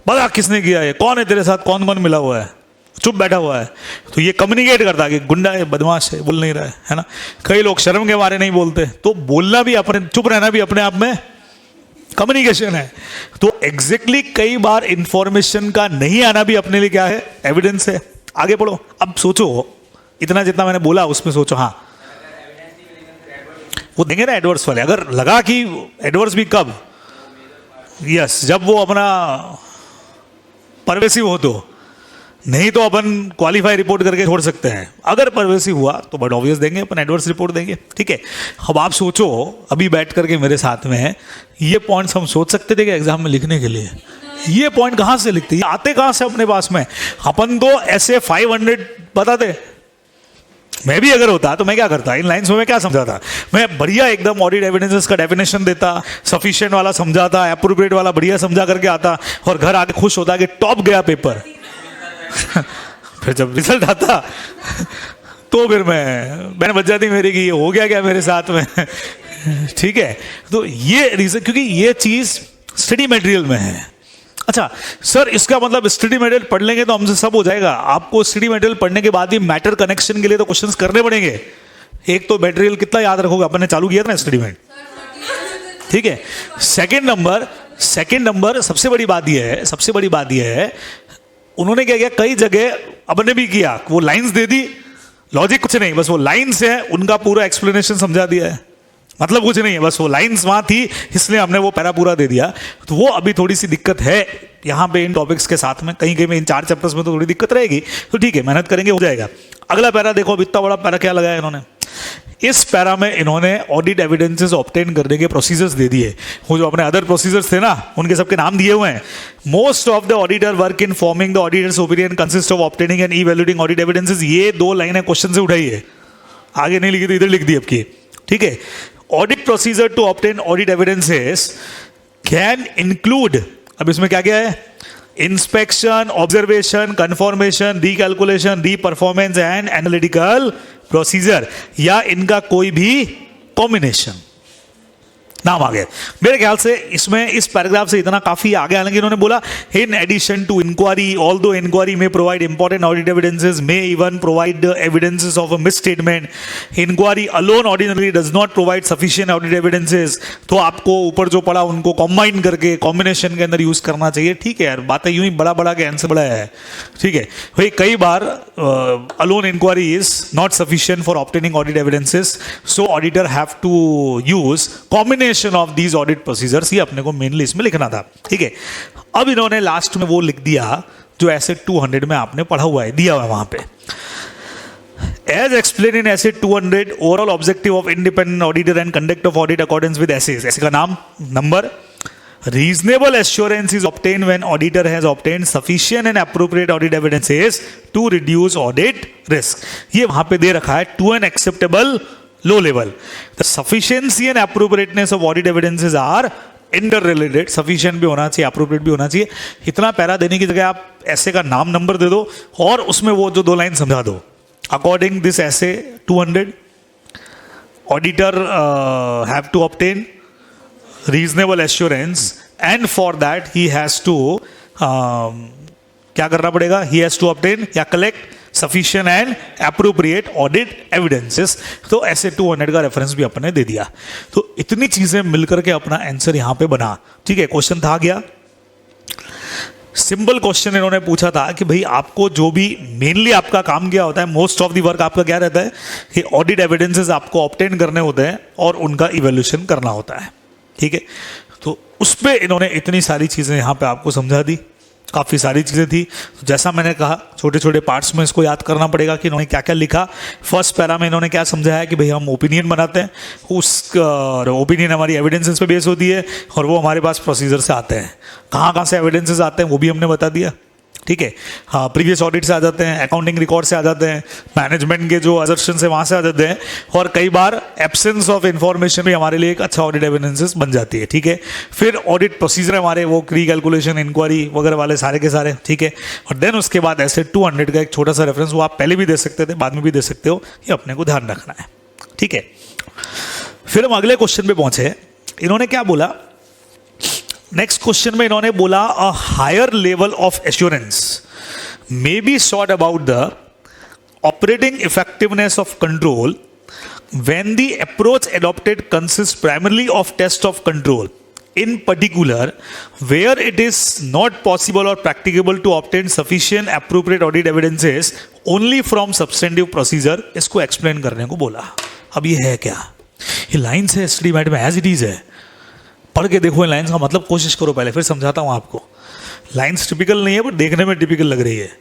बता किसने किया है, कौन है तेरे साथ, कौन कौन मिला हुआ है, चुप बैठा हुआ है, तो ये कम्युनिकेट करता है कि गुंडा है, बदमाश है, बोल नहीं रहा है ना। कई लोग शर्म के बारे नहीं बोलते, तो बोलना भी अपने, चुप रहना भी अपने आप में कम्युनिकेशन है। तो एग्जैक्टली कई बार इंफॉर्मेशन का नहीं आना भी अपने लिए क्या है, एविडेंस है। आगे पढ़ो, अब सोचो इतना जितना मैंने बोला उसमें सोचो। हाँ वो देंगे ना एडवर्स वाले, अगर लगा कि एडवर्स भी कब, यस जब वो अपना परवेसिव हो, तो नहीं तो अपन क्वालिफाई रिपोर्ट करके छोड़ सकते हैं। अगर परवेसिव हुआ तो बट ऑब्वियस देंगे अपन, एडवर्स रिपोर्ट देंगे, ठीक है। अब आप सोचो अभी बैठ करके मेरे साथ में ये पॉइंट्स हम सोच सकते थे कि एग्जाम में लिखने के लिए, ये पॉइंट कहाँ से लिखते, ये आते कहाँ से अपने पास में। अपन तो ऐसे 500 बताते। मैं भी अगर होता तो मैं क्या करता, इन लाइंस में मैं क्या समझाता, मैं बढ़िया एकदम ऑडिट एविडेंसेस का डेफिनेशन देता, सफिशिएंट वाला समझाता, एप्रोप्रिएट वाला बढ़िया समझा करके आता, और घर आके खुश होता कि टॉप गया पेपर। फिर जब रिजल्ट आता तो फिर मैंने बच जाती मेरी कि ये हो गया क्या मेरे साथ में, ठीक है। तो ये रीजन, क्योंकि ये चीज स्टडी मटेरियल में है। अच्छा सर, इसका मतलब स्टडी मटेरियल पढ़ लेंगे तो हमसे सब हो जाएगा? आपको स्टडी मटेरियल पढ़ने के बाद भी मैटर कनेक्शन के लिए तो क्वेश्चंस करने पड़ेंगे। एक तो मटेरियल कितना याद रखोगे, अपन ने चालू किया था ना स्टडी में, ठीक है। सेकंड नंबर सबसे बड़ी बात यह है, उन्होंने क्या किया, कई जगह अपने भी किया, वो लाइंस दे दी, लॉजिक कुछ नहीं, बस वो लाइंस है, उनका पूरा एक्सप्लेनेशन समझा दिया है, मतलब कुछ नहीं है, बस वो लाइंस वहां थी इसलिए हमने वो पैरा पूरा दे दिया। तो वो अभी थोड़ी सी दिक्कत है यहाँ पे इन टॉपिक्स के साथ में, कहीं में इन 4 चैप्टर्स में तो थोड़ी दिक्कत रहेगी। तो ठीक है, मेहनत करेंगे, हो जाएगा। अगला पैरा देखो, अब इतना बड़ा पैरा क्या लगाया इन्होंने। इस पैरा में इन्होंने ऑडिट एविडेंसेस ऑब्टेन करने के प्रोसीजर्स दे दिए। वो जो अपने अदर प्रोसीजर्स थे ना, उनके सबके नाम दिए हुए हैं। Most of the auditor work in forming the auditor's opinion consist of obtaining and evaluating audit evidences. ये 2 लाइनें क्वेश्चन से उठाई है, आगे नहीं लिखी तो इधर लिख दी आपकी, ठीक है। Audit procedure to obtain audit evidences can include, अब इसमें क्या क्या है, inspection, observation, confirmation, recalculation, reperformance and analytical procedure, या इनका कोई भी कॉम्बिनेशन। नाम आ गया मेरे ख्याल से इसमें, इस पैराग्राफ से इतना काफी आगे। हालांकि इन्होंने बोला in addition to inquiry, although inquiry may provide important audit evidences, may even provide evidences of a misstatement, inquiry alone ordinary does not provide sufficient audit evidences. तो आपको ऊपर जो पढ़ा उनको कॉम्बाइन करके कॉम्बिनेशन के अंदर यूज करना चाहिए, ठीक है यार। बातें यूं ही बड़ा बड़ा के आंसर बड़ा है, ठीक है भाई। कई बार alone inquiry is not sufficient for obtaining audit evidences, so auditor have to use combination of these audit procedures. ये अपने को मेनली इसमें लिखना था, ठीक है। अब इन्होंने लास्ट में वो लिख दिया जो ऐसे 200 में आपने पढ़ा हुआ है, दिया हुआ है वहां पे। As explained in essay 200, overall objective of independent auditor and conduct of audit accordance with essays. ऐसे का नाम, number, reasonable assurance is obtained when auditor has obtained sufficient and appropriate audit evidences to reduce audit risk. ये वहां पे दे रखा है to an acceptable low level. The sufficiency and appropriateness of audit evidences are interrelated. Sufficient भी होना चाहिए, appropriate भी होना चाहिए। इतना पैरा देने की जगह आप ऐसे का नाम, नंबर दे दो और उसमें वो जो 2 लाइन समझा दो। According this essay 200, auditor have to obtain reasonable assurance, and for that he has to क्या करना पड़ेगा, he has to obtain या collect sufficient and appropriate audit evidences। तो ऐसे 200 का रेफरेंस भी अपने दे दिया। तो इतनी चीजें मिलकर के अपना आंसर यहां पे बना, ठीक है। क्वेश्चन था गया, सिंपल क्वेश्चन इन्होंने पूछा था कि भाई आपको जो भी मेनली आपका काम क्या होता है, मोस्ट ऑफ द वर्क आपका क्या रहता है कि ऑडिट एविडेंसेस आपको ऑब्टेन करने होते हैं और उनका इवैल्यूएशन करना होता है, ठीक है। तो उस पर इन्होंने इतनी सारी चीज़ें यहाँ पे आपको समझा दी, काफ़ी सारी चीज़ें थी। तो जैसा मैंने कहा छोटे छोटे पार्ट्स में इसको याद करना पड़ेगा कि इन्होंने क्या क्या लिखा। फर्स्ट पैरा में इन्होंने क्या समझाया कि भाई हम ओपिनियन बनाते हैं, उस ओपिनियन हमारी एविडेंसेस पे बेस होती है और वो हमारे पास प्रोसीजर से आते हैं। कहाँ कहाँ से एविडेंसेस आते हैं वो भी हमने बता दिया, ठीक है। हाँ, प्रीवियस ऑडिट से आ जाते हैं, अकाउंटिंग रिकॉर्ड से आ जाते हैं, मैनेजमेंट के जो असर्शन है वहाँ से आ जाते हैं, और कई बार एब्सेंस ऑफ इन्फॉर्मेशन भी हमारे लिए एक अच्छा ऑडिट एविडेंसेस बन जाती है, ठीक है। फिर ऑडिट प्रोसीजर हमारे वो री कैलकुलेशन, इंक्वायरी वगैरह वाले सारे के सारे, ठीक है। और देन उसके बाद ऐसे 200 का एक छोटा सा रेफरेंस, वो आप पहले भी दे सकते थे, बाद में भी दे सकते हो, ये अपने को ध्यान रखना है, ठीक है। फिर हम अगले क्वेश्चन पे पहुंचे। इन्होंने क्या बोला, नेक्स्ट क्वेश्चन में इन्होंने बोला a higher level of assurance may be sought about the operating effectiveness of control when the approach adopted consist primarily of test of control, in particular where it is not possible or practicable to obtain sufficient appropriate audit evidences only from substantive procedure। इसको explain करने को बोला। अब ये है क्या, ये lines है स्टडी मैट में एज इट इज है, पढ़ के देखो इन लाइन्स का मतलब, कोशिश करो पहले, फिर समझाता हूं आपको। लाइन्स टिपिकल नहीं है पर देखने में टिपिकल लग रही है।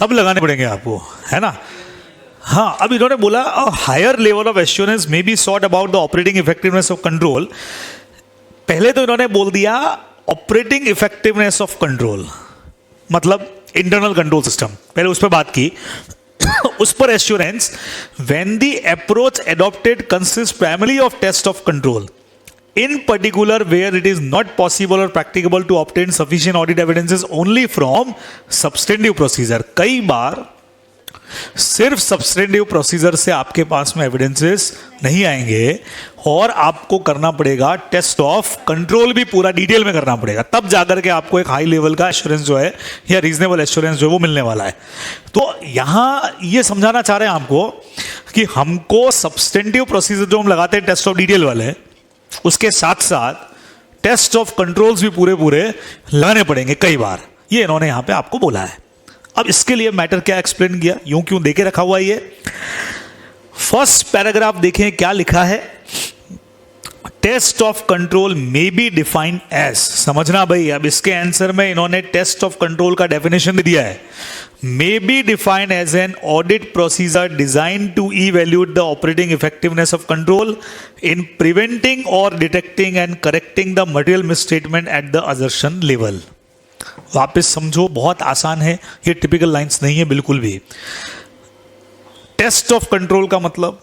सब लगाने पड़ेंगे आपको, है ना। हाँ, अब इन्होंने बोला higher level of assurance may be sought about the operating effectiveness of control. पहले तो इन्होंने बोल दिया ऑपरेटिंग इफेक्टिवनेस ऑफ कंट्रोल मतलब इंटरनल कंट्रोल सिस्टम, पहले उस पर बात की। उस पर assurance when the approach adopted consist primary of test of control, in particular where it is not possible or practicable to obtain sufficient audit evidences only from substantive procedure। कई बार सिर्फ substantive procedure से आपके पास में evidences नहीं आएंगे और आपको करना पड़ेगा टेस्ट ऑफ कंट्रोल भी पूरा डिटेल में करना पड़ेगा, तब जाकर के आपको एक हाई लेवल का एश्योरेंस जो है या रीजनेबल एश्योरेंस जो है वो मिलने वाला है। तो यहाँ ये समझाना चाह रहे हैं आपको कि हमको सब्सटेंटिव प्रोसीजर जो हम लगाते हैं टेस्ट ऑफ डिटेल वाले, उसके साथ साथ टेस्ट ऑफ कंट्रोल्स भी पूरे पूरे लगाने पड़ेंगे कई बार, ये इन्होंने यहां पे आपको बोला है। अब इसके लिए मैटर क्या एक्सप्लेन किया, यूं क्यों देके रखा हुआ ये। फर्स्ट पैराग्राफ देखें क्या लिखा है, test of control may be defined as, समझना भाई। अब इसके आंसर में इन्होंने टेस्ट ऑफ कंट्रोल का डेफिनेशन भी दिया है, may be defined as an audit procedure designed to evaluate the operating effectiveness of control in preventing or detecting and correcting the material misstatement at the assertion level। वापस समझो, बहुत आसान है, ये टिपिकल लाइंस नहीं है बिल्कुल भी। टेस्ट ऑफ कंट्रोल का मतलब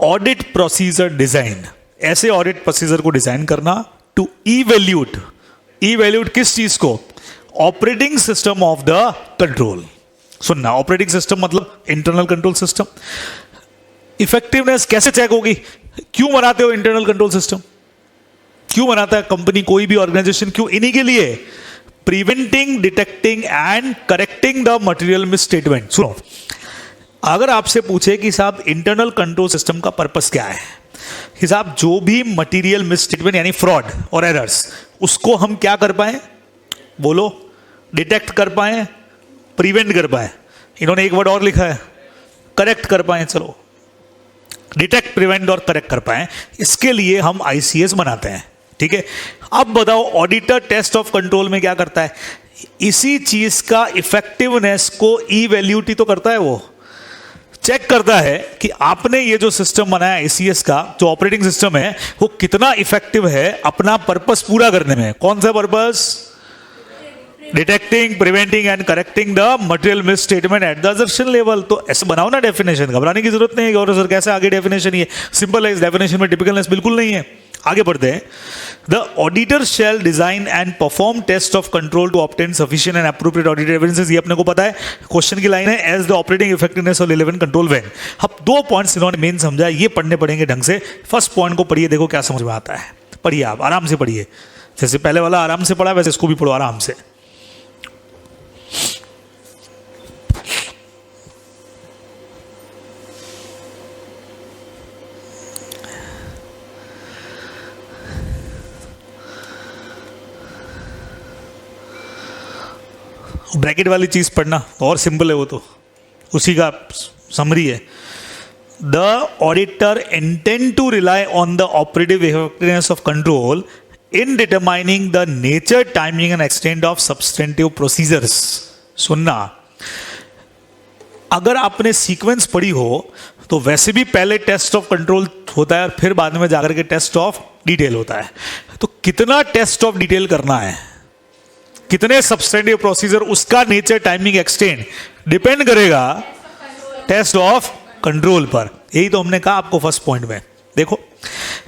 ऑडिट प्रोसीजर डिजाइन, ऐसे ऑडिट प्रोसीजर को डिजाइन करना टू इवैल्यूएट, इवैल्यूएट किस चीज को, operating system of the control. सुनना, ऑपरेटिंग सिस्टम मतलब इंटरनल कंट्रोल सिस्टम। इफेक्टिवनेस कैसे चेक होगी, क्यों बनाते हो इंटरनल कंट्रोल सिस्टम, क्यों बनाता है कंपनी, कोई भी ऑर्गेनाइजेशन, क्यों, इन्हीं के लिए, preventing, detecting and correcting the material misstatement. सुनो, अगर आपसे पूछे कि साहब इंटरनल कंट्रोल सिस्टम का पर्पस क्या है, कि साहब जो भी मटेरियल मिसस्टेटमेंट यानी फ्रॉड और एरर्स, उसको हम क्या कर पाए, बोलो, डिटेक्ट कर पाए, प्रिवेंट कर पाए, इन्होंने एक वर्ड और लिखा है, करेक्ट कर पाए। चलो, डिटेक्ट, प्रिवेंट और करेक्ट कर पाए, इसके लिए हम आईसीएस बनाते हैं, ठीक है। अब बताओ ऑडिटर टेस्ट ऑफ कंट्रोल में क्या करता है, इसी चीज का इफेक्टिवनेस को इवैल्यूट ही तो करता है, वो चेक करता है कि आपने ये जो सिस्टम बनाया आईसीएस का, जो ऑपरेटिंग सिस्टम है, वो कितना इफेक्टिव है अपना पर्पस पूरा करने में। कौन सा purpose, detecting, preventing and correcting the material miss statement at the assertion level. तो ऐसे बनाओ ना डेफिनेशन, घबराने की जरूरत नहीं है। और सर कैसे आगे डेफिनेशन, ये सिंपल है, इस डेफिनेशन में टिपिकलनेस बिल्कुल नहीं है। आगे बढ़ते हैं. The auditor shall design and perform test of control to obtain sufficient and appropriate audit evidences. ये अपने को पता है. क्वेश्चन की लाइन है as the operating effectiveness of relevant control when. अब 2 पॉइंट्स इन्होंने मेन समझा, ये पढ़ने पड़ेंगे ढंग से. फर्स्ट पॉइंट को पढ़िए, देखो क्या समझ में आता है. पढ़िए, आप आराम से पढ़िए. जैसे पहले वाला आराम से पढ़ा वैसे इसको भी पढ़ो आराम से. ब्रैकेट वाली चीज पढ़ना और सिंपल है, वो तो उसी का समरी है. The auditor intend to rely on the operative effectiveness of control in determining the nature, timing and extent of substantive procedures. सुनना, अगर आपने सीक्वेंस पढ़ी हो तो वैसे भी पहले टेस्ट ऑफ कंट्रोल होता है और फिर बाद में जाकर के टेस्ट ऑफ डिटेल होता है. तो कितना टेस्ट ऑफ डिटेल करना है, कितने सब्सटेंटिव प्रोसीजर, उसका नेचर, टाइमिंग, एक्सटेंट डिपेंड करेगा टेस्ट ऑफ कंट्रोल पर. यही तो हमने कहा आपको फर्स्ट पॉइंट में. देखो,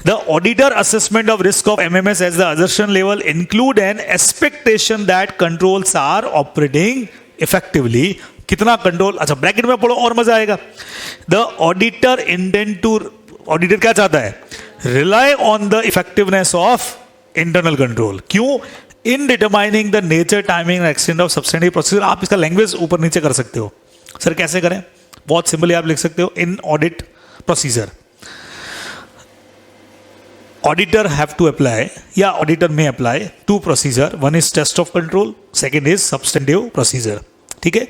the auditor assessment of risk of MMS as the assertion level include an expectation that controls are operating effectively. कितना कंट्रोल, अच्छा ब्रैकेट में पढ़ो और मजा आएगा. The auditor intend to, auditor क्या चाहता है, rely on the effectiveness of internal control. क्यों? In determining the nature, timing and extent of substantive procedure. आप इसका लैंग्वेज ऊपर नीचे कर सकते हो. सर कैसे करें? बहुत सिंपली आप लिख सकते हो, in audit procedure auditor have to apply या ऑडिटर में apply 2 procedure. One is test of control, second is substantive procedure. ठीक है.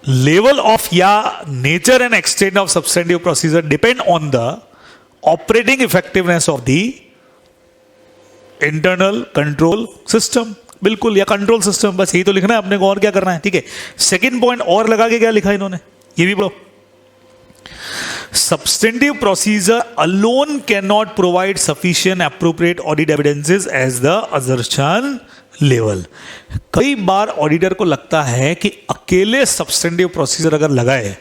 लेवल ऑफ या nature and extent of substantive procedure depend on the operating effectiveness of the internal control system. बिल्कुल, या control system, बस यही तो लिखना है अपने को, और क्या करना है. ठीक है. सेकंड पॉइंट और लगा के क्या लिखा इन्होंने, ये भी पढ़ो. Substantive procedure alone can not provide sufficient appropriate audit evidences as the assertion level. कई बार ऑडिटर को लगता है कि अकेले सब्सटेंटिव प्रोसीजर अगर लगाए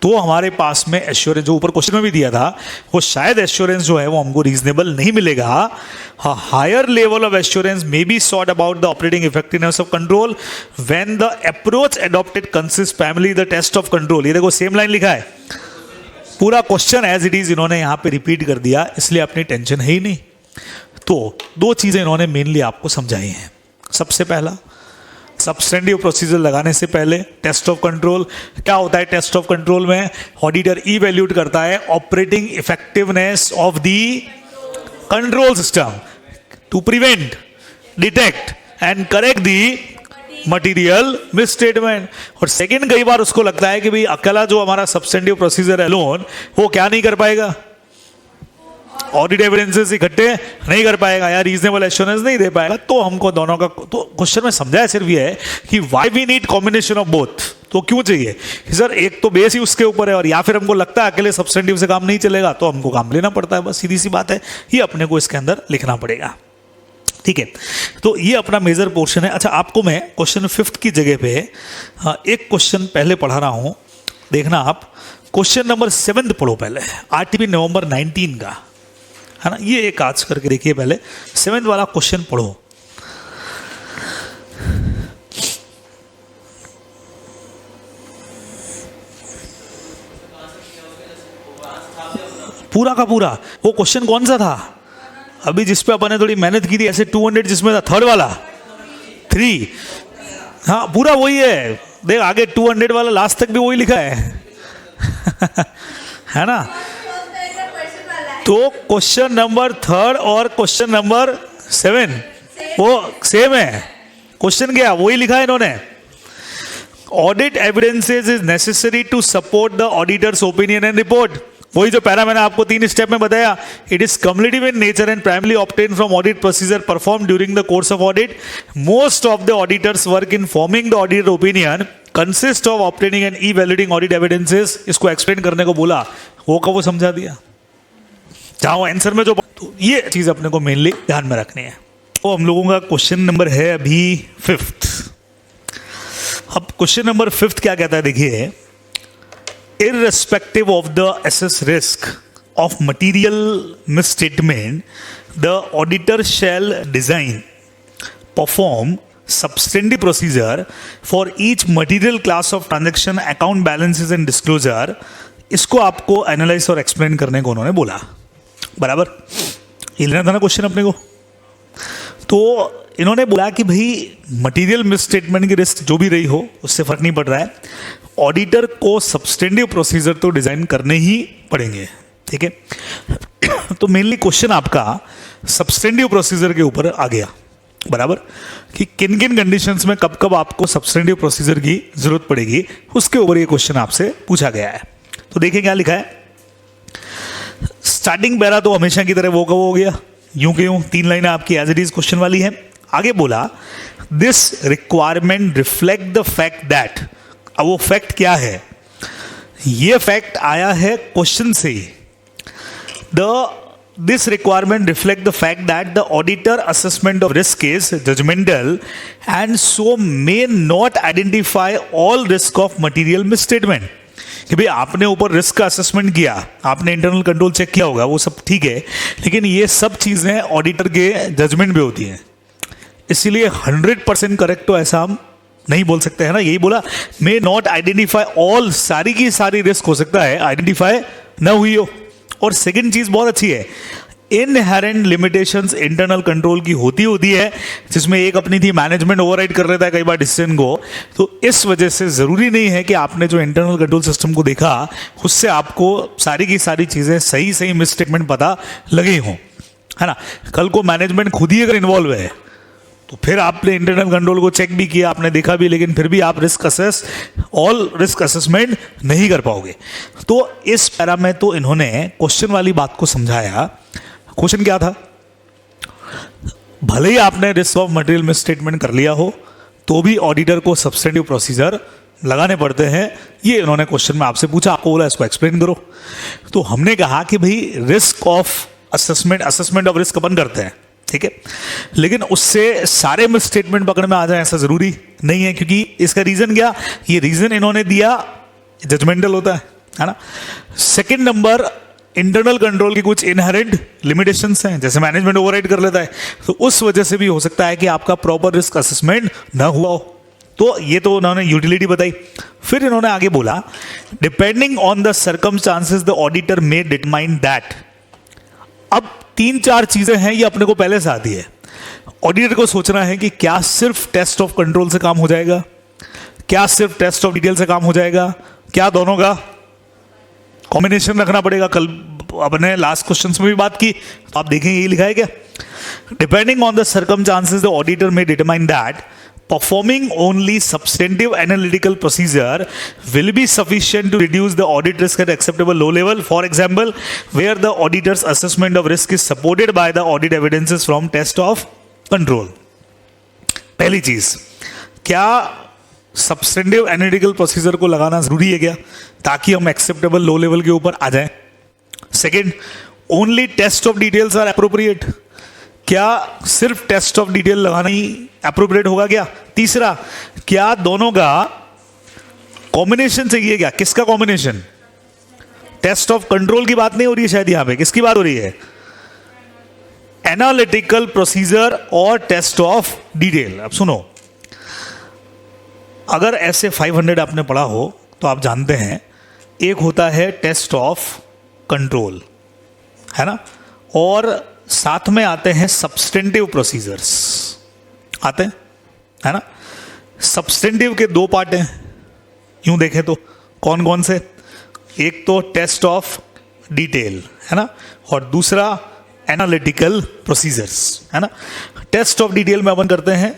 तो हमारे पास में एश्योरेंस, जो ऊपर क्वेश्चन में भी दिया था, वो शायद एश्योरेंस जो है वो हमको रीजनेबल नहीं मिलेगा. Higher level of assurance may be sought about the operating effectiveness of control when the approach adopted consist primary the test of control. ये देखो सेम लाइन लिखा है, पूरा क्वेश्चन एज इट इज इन्होंने यहां पे रिपीट कर दिया, इसलिए अपनी टेंशन है ही नहीं. तो 2 चीजें इन्होंने मेनली आपको समझाई हैं. सबसे पहला, सब्सटेंटिव प्रोसीजर लगाने से पहले टेस्ट ऑफ कंट्रोल. क्या होता है टेस्ट ऑफ कंट्रोल में? ऑडिटर इवैल्यूएट करता है operating effectiveness of the control system to prevent, detect and correct the material misstatement. और सेकंड, कई बार उसको लगता है कि भाई अकेला जो हमारा सब्सटेंटिव प्रोसीजर है लोन, वो क्या नहीं कर पाएगा, ऑडिट एविडेंसेस इकट्ठे नहीं कर पाएगा या रीजनेबल एश्योरेंस नहीं दे पाएगा. तो हमको दोनों का, तो क्वेश्चन में समझाया सिर्फ ये है कि why we need combination of both. तो क्यों चाहिए कि सर एक तो बेस ही उसके ऊपर है, और या फिर हमको लगता है अकेले सब्सटेंटिव से काम नहीं चलेगा तो हमको काम लेना पड़ता है. बस सीधी सी बात है, ये अपने को इसके अंदर लिखना पड़ेगा. ठीक है. तो ये अपना मेजर पोर्शन है. अच्छा, आपको मैं क्वेश्चन 5 की जगह पे एक क्वेश्चन पहले पढ़ा रहा हूं, देखना आप. क्वेश्चन नंबर 7 पढ़ो पहले, आरटीपी नवंबर 19 का है ना. ये एक आज करके देखिए, पहले 7 वाला क्वेश्चन पढ़ो. पूरा का पूरा वो क्वेश्चन कौन सा था अभी जिस पे अपन ने थोड़ी मेहनत की थी, ऐसे 200 जिसमें था, थर्ड वाला 3. हाँ पूरा वही है. देख आगे 200 वाला लास्ट तक भी वही लिखा है है ना. तो क्वेश्चन नंबर 3 और क्वेश्चन नंबर 7 वो सेम है. क्वेश्चन क्या वही लिखा है इन्होंने. Audit evidences is necessary to support the auditor's opinion and report. वही जो पैरा मैंने आपको 3 स्टेप में बताया. It is cumulative in nature and primarily obtain from audit procedure perform during the course of audit. Most of the auditor's work in forming the auditor opinion consist of obtaining and evaluating audit evidences. इसको explain करने को बोला, वो का वो समझा दिया. चाहो आंसर में जो, तो ये चीज अपने को मेनली ध्यान में रखनी है. तो हम लोगों का क्वेश्चन नंबर है अभी 5th. अब क्वेश्चन नंबर 5th क्या कहता है देखिए. Irrespective of the assess risk of material misstatement, the auditor shall design, perform substantive procedure for each material class of transaction, account balances and disclosure. इसको आपको analyse और एक्सप्लेन करने को उन्होंने बोला, बराबर? ये लेना था ना क्वेश्चन अपने को। तो इन्होंने बोला कि भाई मटेरियल मिसस्टेटमेंट की रिस्क जो भी रही हो उससे फर्क नहीं पड़ रहा है, ऑडिटर को सब्सटेंटिव प्रोसीजर तो डिजाइन करने ही पड़ेंगे, ठीक है। तो मेनली क्वेश्चन आपका सब्सटेंटिव प्रोसीजर के ऊपर आ गया, बराबर, कि किन किन कंडीशंस में कब कब आपको सब्सटेंटिव प्रोसीजर की जरूरत पड़ेगी, उसके ऊपर ये क्वेश्चन आपसे पूछा गया है। तो देखिए क्या लिखा है। स्टार्टिंग पैरा तो हमेशा की तरह वो का वो हो गया, यूं के यूं 3 लाइनें आपकी एज इट इज क्वेश्चन वाली है। आगे बोला this requirement reflect the fact that, अब वो फैक्ट क्या है, ये फैक्ट आया है क्वेश्चन से ही। This requirement reflect the fact that the auditor assessment of risk is judgmental and so may not identify all risk of material misstatement. कि भाई आपने ऊपर रिस्क का असेसमेंट किया, आपने इंटरनल कंट्रोल चेक किया होगा, वो सब ठीक है, लेकिन ये सब चीजें ऑडिटर के जजमेंट में होती हैं, इसीलिए 100% करेक्ट तो ऐसा हम नहीं बोल सकते हैं ना। यही बोला, मे नॉट आइडेंटिफाई ऑल, सारी की सारी रिस्क हो सकता है आइडेंटिफाई ना हुई हो। और सेकंड चीज बहुत अच्छी है, इनहेरेंट लिमिटेशंस इंटरनल कंट्रोल की होती है, जिसमें एक अपनी थी मैनेजमेंट ओवरराइड कर लेता है कई बार डिसीजन को। तो इस वजह से जरूरी नहीं है कि आपने जो इंटरनल कंट्रोल सिस्टम को देखा उससे आपको सारी की सारी चीजें सही सही मिसस्टेटमेंट पता लगी हो, है ना। कल को मैनेजमेंट खुद ही अगर इन्वॉल्व है तो फिर आपने इंटरनल कंट्रोल को चेक भी किया, आपने देखा भी, लेकिन फिर भी आप रिस्क असेसमेंट नहीं कर पाओगे। तो इस पैरा में तो इन्होंने क्वेश्चन वाली बात को समझाया। क्वेश्चन क्या था, भले ही आपने रिस्क ऑफ मटेरियल मिसस्टेटमेंट कर लिया हो तो भी ऑडिटर को सब्सटेंटिव प्रोसीजर लगाने पड़ते हैं। ये इन्होंने क्वेश्चन में आपसे पूछा, आपको बोला इसको एक्सप्लेन करो। तो हमने कहा कि भाई risk of assessment of risk अपन करते हैं, ठीक है, लेकिन उससे सारे मिसस्टेटमेंट पकड़ में आ जाए ऐसा जरूरी नहीं है, क्योंकि इसका रीजन क्या, ये रीजन इन्होंने दिया जजमेंटल होता है ना। सेकंड नंबर, इंटरनल कंट्रोल की कुछ इनहेरेंट लिमिटेशंस हैं, जैसे मैनेजमेंट ओवरराइड कर लेता है, तो उस वजह से भी हो सकता है कि आपका प्रॉपर रिस्क असेसमेंट ना हुआ हो। तो ये तो उन्होंने यूटिलिटी बताई। फिर इन्होंने आगे बोला depending on the circumstances the auditor may determine that. अब 3-4 चीजें हैं, ये अपने को पहले से आती है। ऑडिटर को सोचना है कि क्या सिर्फ टेस्ट ऑफ कंट्रोल से काम हो जाएगा, क्या सिर्फ टेस्ट ऑफ डिटेल से काम हो जाएगा, क्या दोनों का कॉम्बिनेशन रखना पड़ेगा। कल अपने लास्ट क्वेश्चन में भी बात की, तो आप देखेंगे ये लिखा है क्या, depending on the circumstances the auditor may determine that performing only substantive analytical procedure will be sufficient to reduce the audit risk at acceptable low level. For example, where the auditor's assessment of risk is supported by the audit evidences from test of control. पहली चीज, क्या substantive analytical procedure को लगाना जरूरी है क्या, ताकि हम एक्सेप्टेबल लो लेवल के ऊपर आ जाएं। Second, only test of details are appropriate, क्या सिर्फ टेस्ट ऑफ डिटेल लगाना ही एप्रोप्रिएट होगा क्या। तीसरा, क्या दोनों का कॉम्बिनेशन चाहिए क्या, किसका कॉम्बिनेशन, टेस्ट ऑफ कंट्रोल की बात नहीं हो रही है शायद यहां पे, किसकी बात हो रही है, एनालिटिकल प्रोसीजर और टेस्ट ऑफ डिटेल। अब सुनो, अगर ऐसे 500 आपने पढ़ा हो तो आप जानते हैं एक होता है टेस्ट ऑफ कंट्रोल, है ना, और साथ में आते हैं सब्सटेंटिव प्रोसीजर्स आते हैं, है ना। सब्सटेंटिव के 2 पार्ट हैं यूं देखें तो, कौन कौन से, एक तो टेस्ट ऑफ डिटेल, है ना, और दूसरा एनालिटिकल प्रोसीजर्स, है ना। टेस्ट ऑफ डिटेल में अपन करते हैं,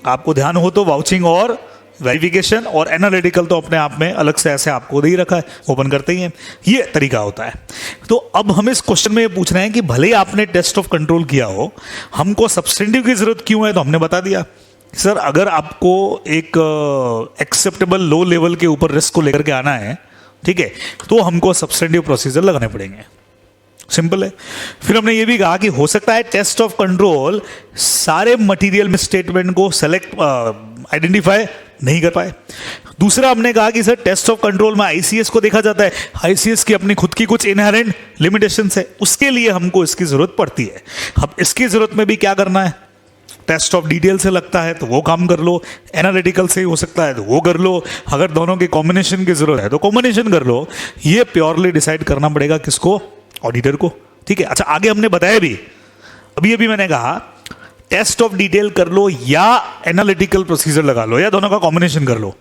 आपको ध्यान हो तो वाउचिंग और वेरिफिकेशन, और एनालिटिकल तो अपने आप में अलग से ऐसे आपको दे ही रखा है, ओपन करते ही हैं, ये तरीका होता है। तो अब हम इस क्वेश्चन में ये पूछ रहे हैं कि भले ही आपने टेस्ट ऑफ कंट्रोल किया हो, हमको सब्सटेंटिव की जरूरत क्यों है, तो हमने बता दिया सर, अगर आपको एक एक्सेप्टेबल लो लेवल के ऊपर रिस्क को लेकर के आना है, ठीक है, तो हमको सब्सटेंटिव प्रोसीजर लगाने पड़ेंगे, सिंपल है। फिर हमने ये भी कहा कि हो सकता है टेस्ट ऑफ कंट्रोल सारे मटेरियल मिसस्टेटमेंट को सेलेक्ट आइडेंटिफाई नहीं कर पाए। दूसरा हमने कहा कि सर टेस्ट ऑफ कंट्रोल में आईसीएस को देखा जाता है, आईसीएस की अपनी खुद की कुछ इनहेरेंट लिमिटेशंस है, उसके लिए हमको इसकी जरूरत पड़ती है। अब इसकी जरूरत में भी क्या करना है, टेस्ट ऑफ डिटेल से लगता है तो वो काम कर लो, एनालिटिकल से ही हो सकता है तो वो कर लो, अगर दोनों के कॉम्बिनेशन की जरूरत है तो कॉम्बिनेशन कर लो। ये प्योरली डिसाइड करना पड़ेगा किसको, ऑडिटर को। ठीक है, अच्छा आगे हमने बताया भी, अभी अभी मैंने कहा टेस्ट ऑफ डिटेल कर लो या एनालिटिकल प्रोसीजर लगा लो या दोनों का कॉम्बिनेशन कर लो।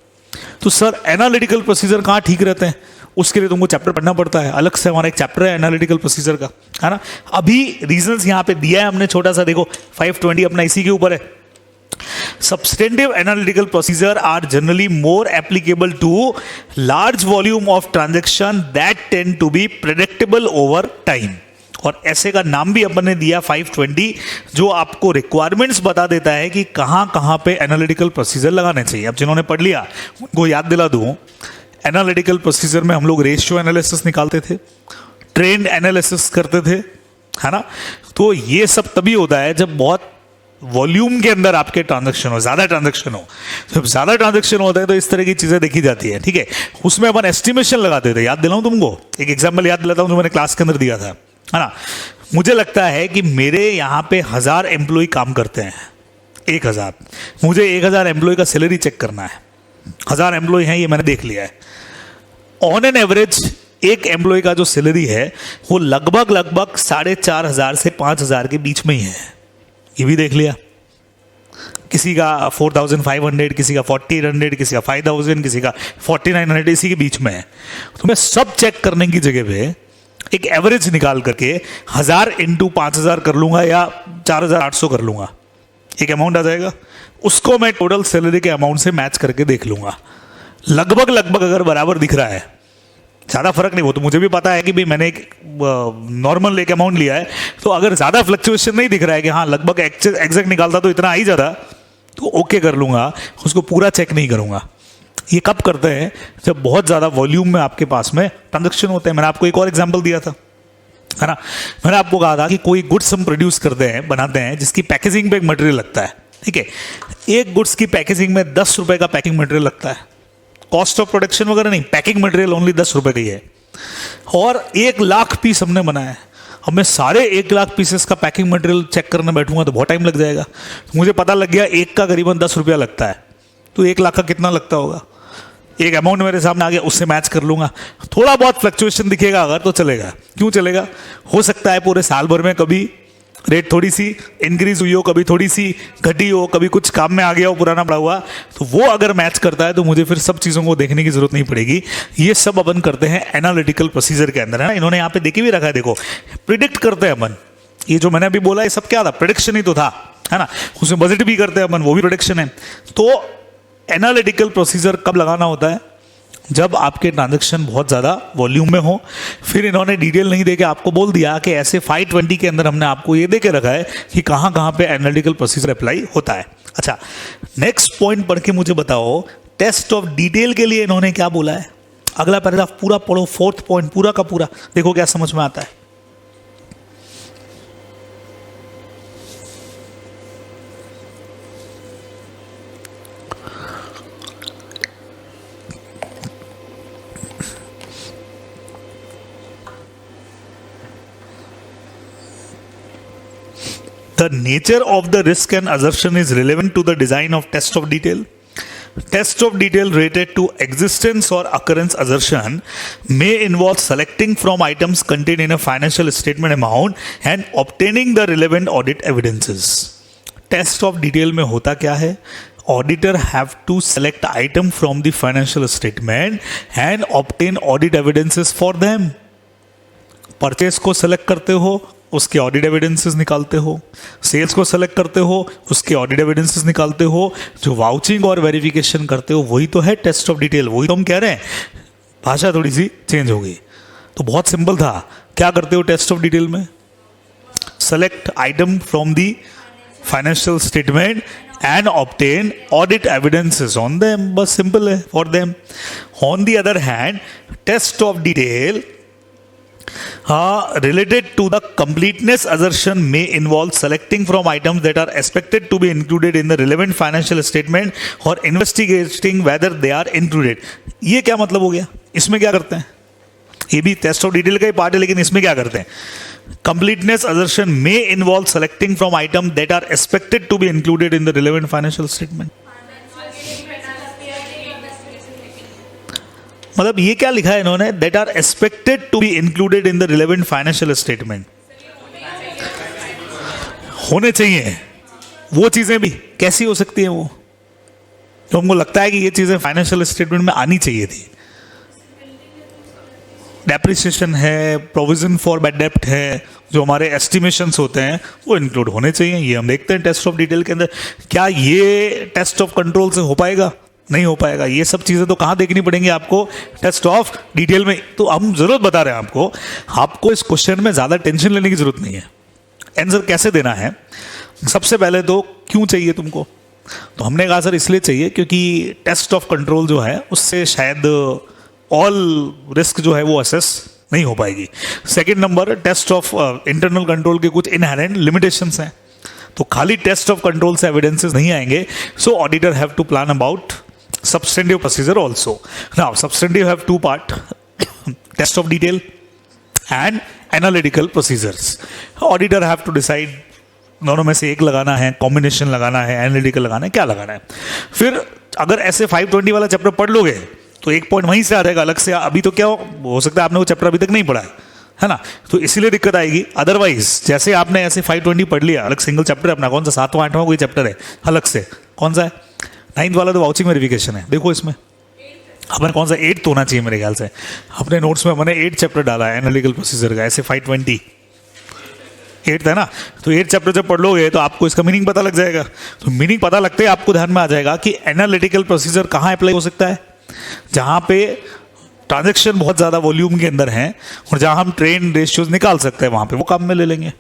तो सर एनालिटिकल प्रोसीजर कहाँ ठीक रहते हैं, उसके लिए तुमको चैप्टर पढ़ना पड़ता है, अलग से हमारा एक चैप्टर है एनालिटिकल प्रोसीजर का, है ना। अभी रीजंस यहाँ पे दिया है हमने छोटा सा, देखो 520 अपना इसी के ऊपर है। Substantive analytical procedure are generally more applicable to large volume of transaction that tend to be predictable over time। और ऐसे का नाम भी अपन ने दिया 520, जो आपको रिक्वायरमेंट्स बता देता है कि कहाँ कहाँ पे एनालिटिकल प्रोसीजर लगाने चाहिए। अब जिन्होंने पढ़ लिया उनको याद दिला दूँ, एनालिटिकल प्रोसीजर में हम लोग रेशियो एनालिसिस निकालते थे, ट्रेंड एनालिसिस करते थे, है ना। तो ये सब तभी होता है जब बहुत वॉल्यूम के अंदर आपके ट्रांजैक्शन हो, ज़्यादा ट्रांजैक्शन हो। जब ज़्यादा ट्रांजैक्शन होता है तो इस तरह की चीज़ें देखी जाती है। ठीक है, उसमें अपन एस्टिमेशन लगाते थे। याद दिलाऊं तुमको, एक एग्जाम्पल याद दिलाता हूँ जो मैंने क्लास के अंदर दिया था, है ना। मुझे लगता है कि मेरे यहाँ पे 1000 एम्प्लॉय काम करते हैं, 1000, मुझे 1000 एम्प्लॉय का सैलरी चेक करना है। 1000 एम्प्लॉय हैं, ये मैंने देख लिया है। ऑन एन एवरेज एक एम्प्लॉय का जो सैलरी है वो लगभग 4500 से 5000 के बीच में ही है, ये भी देख लिया। किसी का 4500, किसी का 4800, किसी का 5000, किसी का 4900, इसी के बीच में है। तो मैं सब चेक करने की जगह पे एक एवरेज निकाल करके 1000 इंटू 5000 कर लूंगा या 4800 कर लूंगा, एक अमाउंट आ जाएगा। उसको मैं टोटल सैलरी के अमाउंट से मैच करके देख लूंगा, लगभग अगर बराबर दिख रहा है, ज़्यादा फर्क नहीं हो तो मुझे भी पता है कि भाई मैंने एक नॉर्मल एक अमाउंट लिया है, तो अगर ज़्यादा फ्लक्चुएशन नहीं दिख रहा है कि हाँ लगभग एग्जैक्ट निकालता तो इतना आ ही जाता, तो ओके कर लूँगा, उसको पूरा चेक नहीं करूँगा। ये कब करते हैं, जब बहुत ज़्यादा वॉल्यूम में आपके पास में ट्रांजैक्शन होते हैं। मैंने आपको एक और एग्जांपल दिया था, है ना। मैंने आपको कहा था कि कोई गुड्स हम प्रोड्यूस करते हैं, बनाते हैं, जिसकी पैकेजिंग पे एक मटेरियल लगता है। ठीक है, एक गुड्स की पैकेजिंग में 10 रुपये का पैकिंग मटेरियल लगता है, कॉस्ट ऑफ प्रोडक्शन वगैरह नहीं, पैकिंग मटेरियल ओनली 10 रुपये का ही है। और 1 लाख पीस हमने बनाया है। अब मैं सारे 1 लाख पीसेस का पैकिंग मटेरियल चेक करने बैठूंगा तो बहुत टाइम लग जाएगा। तो मुझे पता लग गया एक का करीबन 10 रुपया लगता है, तो 1 लाख का कितना लगता होगा, एक अमाउंट मेरे सामने आ गया, उससे मैच कर लूंगा। थोड़ा बहुत फ्लक्चुएशन दिखेगा अगर तो चलेगा, क्यों चलेगा, हो सकता है पूरे साल भर में कभी रेट थोड़ी सी इंक्रीज हुई हो, कभी थोड़ी सी घटी हो, कभी कुछ काम में आ गया हो पुराना पड़ा हुआ, तो वो अगर मैच करता है तो मुझे फिर सब चीज़ों को देखने की जरूरत नहीं पड़ेगी। ये सब अपन करते हैं एनालिटिकल प्रोसीजर के अंदर, है ना। इन्होंने यहाँ पे देखे भी रखा है, देखो प्रिडिक्ट करते हैं अपन। ये जो मैंने अभी बोला ये सब क्या था, प्रिडिक्शन ही तो था, है ना। उसमें बजट भी करते हैं अपन, वो भी प्रिडिक्शन है। तो एनालिटिकल प्रोसीजर कब लगाना होता है, जब आपके ट्रांजैक्शन बहुत ज़्यादा वॉल्यूम में हो। फिर इन्होंने डिटेल नहीं दे के आपको बोल दिया कि ऐसे 520 के अंदर हमने आपको ये दे के रखा है कि कहाँ कहाँ पे एनालिटिकल प्रोसीजर अप्लाई होता है। अच्छा, नेक्स्ट पॉइंट पढ़ के मुझे बताओ, टेस्ट ऑफ डिटेल के लिए इन्होंने क्या बोला है। अगला पैराग्राफ पूरा पढ़ो, 4th पॉइंट पूरा का पूरा, देखो क्या समझ में आता है। The nature of the risk and assertion is relevant to the design of test of detail. Test of detail related to existence or occurrence assertion may involve selecting from items contained in a financial statement amount and obtaining the relevant audit evidences. Test of detail में होता क्या है? Auditor have to select item from the financial statement and obtain audit evidences for them. Purchase को select करते हो, उसके audit evidences निकालते हो। सेल्स को सेलेक्ट करते हो, उसके ऑडिट एविडेंसेस निकालते हो। जो वाउचिंग और वेरिफिकेशन करते हो वही तो है टेस्ट ऑफ डिटेल। वही तो हम कह रहे हैं, भाषा थोड़ी सी चेंज हो गई। तो बहुत सिंपल था, क्या करते हो टेस्ट ऑफ डिटेल में, select item from the financial statement and obtain audit evidences on them, बस सिंपल है for them. On the other hand test of detail Related to the completeness assertion may involve selecting from items that are expected to be included in the relevant financial statement or investigating whether they are included. ये क्या मतलब हो गया? इसमें क्या करते हैं? ये भी टेस्ट ऑफ डिटेल का ही पार्ट है, लेकिन इसमें क्या करते हैं? Completeness assertion may involve selecting from items that are expected to be included in the relevant financial statement. मतलब ये क्या लिखा है इन्होंने? That are expected to be included in the relevant financial statement. होने चाहिए वो चीजें भी कैसी हो सकती हैं वो, जो हमको लगता है कि ये चीजें फाइनेंशियल स्टेटमेंट में आनी चाहिए थी. डेप्रिसिएशन है, प्रोविजन फॉर बैड डेप्ट है, जो हमारे एस्टिमेशंस होते हैं वो इंक्लूड होने चाहिए. ये हम देखते हैं टेस्ट ऑफ डिटेल के अंदर. क्या ये टेस्ट ऑफ कंट्रोल से हो पाएगा? नहीं हो पाएगा. ये सब चीज़ें तो कहाँ देखनी पड़ेंगी आपको? टेस्ट ऑफ डिटेल में. तो हम जरूरत बता रहे हैं आपको इस क्वेश्चन में ज़्यादा टेंशन लेने की जरूरत नहीं है. आंसर कैसे देना है? सबसे पहले तो क्यों चाहिए तुमको? तो हमने कहा सर इसलिए चाहिए क्योंकि टेस्ट ऑफ कंट्रोल जो है उससे शायद ऑल रिस्क जो है वो असेस नहीं हो पाएगी. Second number, test of internal control के कुछ इनहेरेंट लिमिटेशंस हैं, तो खाली टेस्ट ऑफ कंट्रोल से एविडेंसेस नहीं आएंगे. So auditor have to plan about substantive procedure also. Now substantive have two part, test of detail and analytical procedures. Auditor have to decide दोनों में से एक लगाना है, कॉम्बिनेशन लगाना है, एनालिटिकल लगाना है, क्या लगाना है. फिर अगर ऐसे 520 वाला चैप्टर पढ़ लोगे तो एक पॉइंट वहीं से आ जाएगा अलग से. अभी तो क्या हो सकता है आपने वो चैप्टर अभी तक नहीं पढ़ा है ना, तो इसीलिए दिक्कत आएगी. अदरवाइज जैसे आपने ऐसे 520 पढ़ लिया, अलग सिंगल चैप्टर है अपना, कौन सा 7वां 8वां कोई चैप्टर है अलग से, कौन सा है? 9th वाला तो वाउचिंग वेरिफिकेशन है. देखो इसमें अपने कौन सा 8th होना चाहिए मेरे ख्याल से. अपने नोट्स में मैंने 8 चैप्टर डाला है एनालिटिकल प्रोसीजर का, ऐसे 520 8th है ना. तो 8 चैप्टर जब पढ़ लोगे तो आपको इसका मीनिंग पता लग जाएगा. तो मीनिंग पता लगते ही आपको ध्यान में आ जाएगा कि एनालिटिकल प्रोसीजर कहाँ अप्लाई हो सकता है, जहाँ पे ट्रांजेक्शन बहुत ज़्यादा वॉल्यूम के अंदर हैं और जहाँ हम ट्रेंड रेशियोज निकाल सकते हैं, वहाँ पे वो काम में ले लेंगे.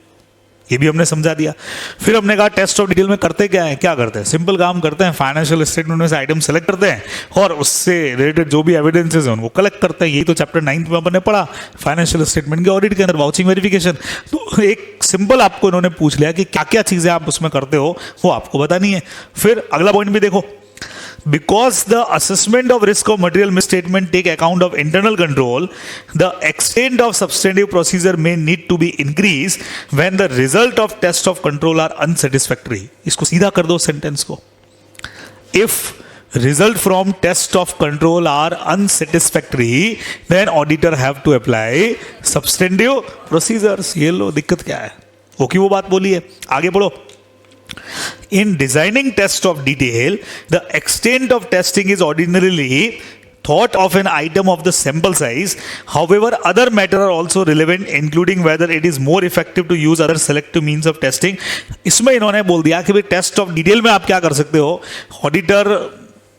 ये भी हमने समझा दिया. फिर हमने कहा टेस्ट ऑफ डिटेल में करते क्या है, क्या करते हैं? सिंपल काम करते हैं, फाइनेंशियल स्टेटमेंट में से आइटम सेलेक्ट करते हैं और उससे रिलेटेड जो भी एविडेंसेस हैं उनको कलेक्ट करते हैं. यही तो चैप्टर 9th में अपन ने पढ़ा, फाइनेंशियल स्टेटमेंट के ऑडिट के अंदर वाउचिंग वेरिफिकेशन. तो एक सिंपल आपको इन्होंने पूछ लिया कि क्या क्या चीज़ें आप उसमें करते हो, वो आपको बतानी है. फिर अगला पॉइंट भी देखो, because the assessment of risk of material misstatement take account of internal control, the extent of substantive procedure may need to be increased when the result of test of control are unsatisfactory. इसको सीधा कर दो sentence को. If result from test of control are unsatisfactory, then auditor have to apply substantive procedures. ये लो दिक्कत क्या है, वो की वो बात बोली है. आगे बढ़ो. In designing test of detail, the extent of testing is ordinarily thought of an item of the sample size. However, other matter are also relevant, including whether it is more effective to use other selective means of testing. इसमें इन्होंने बोल दिया कि भाई test of detail में आप क्या कर सकते हो, ऑडिटर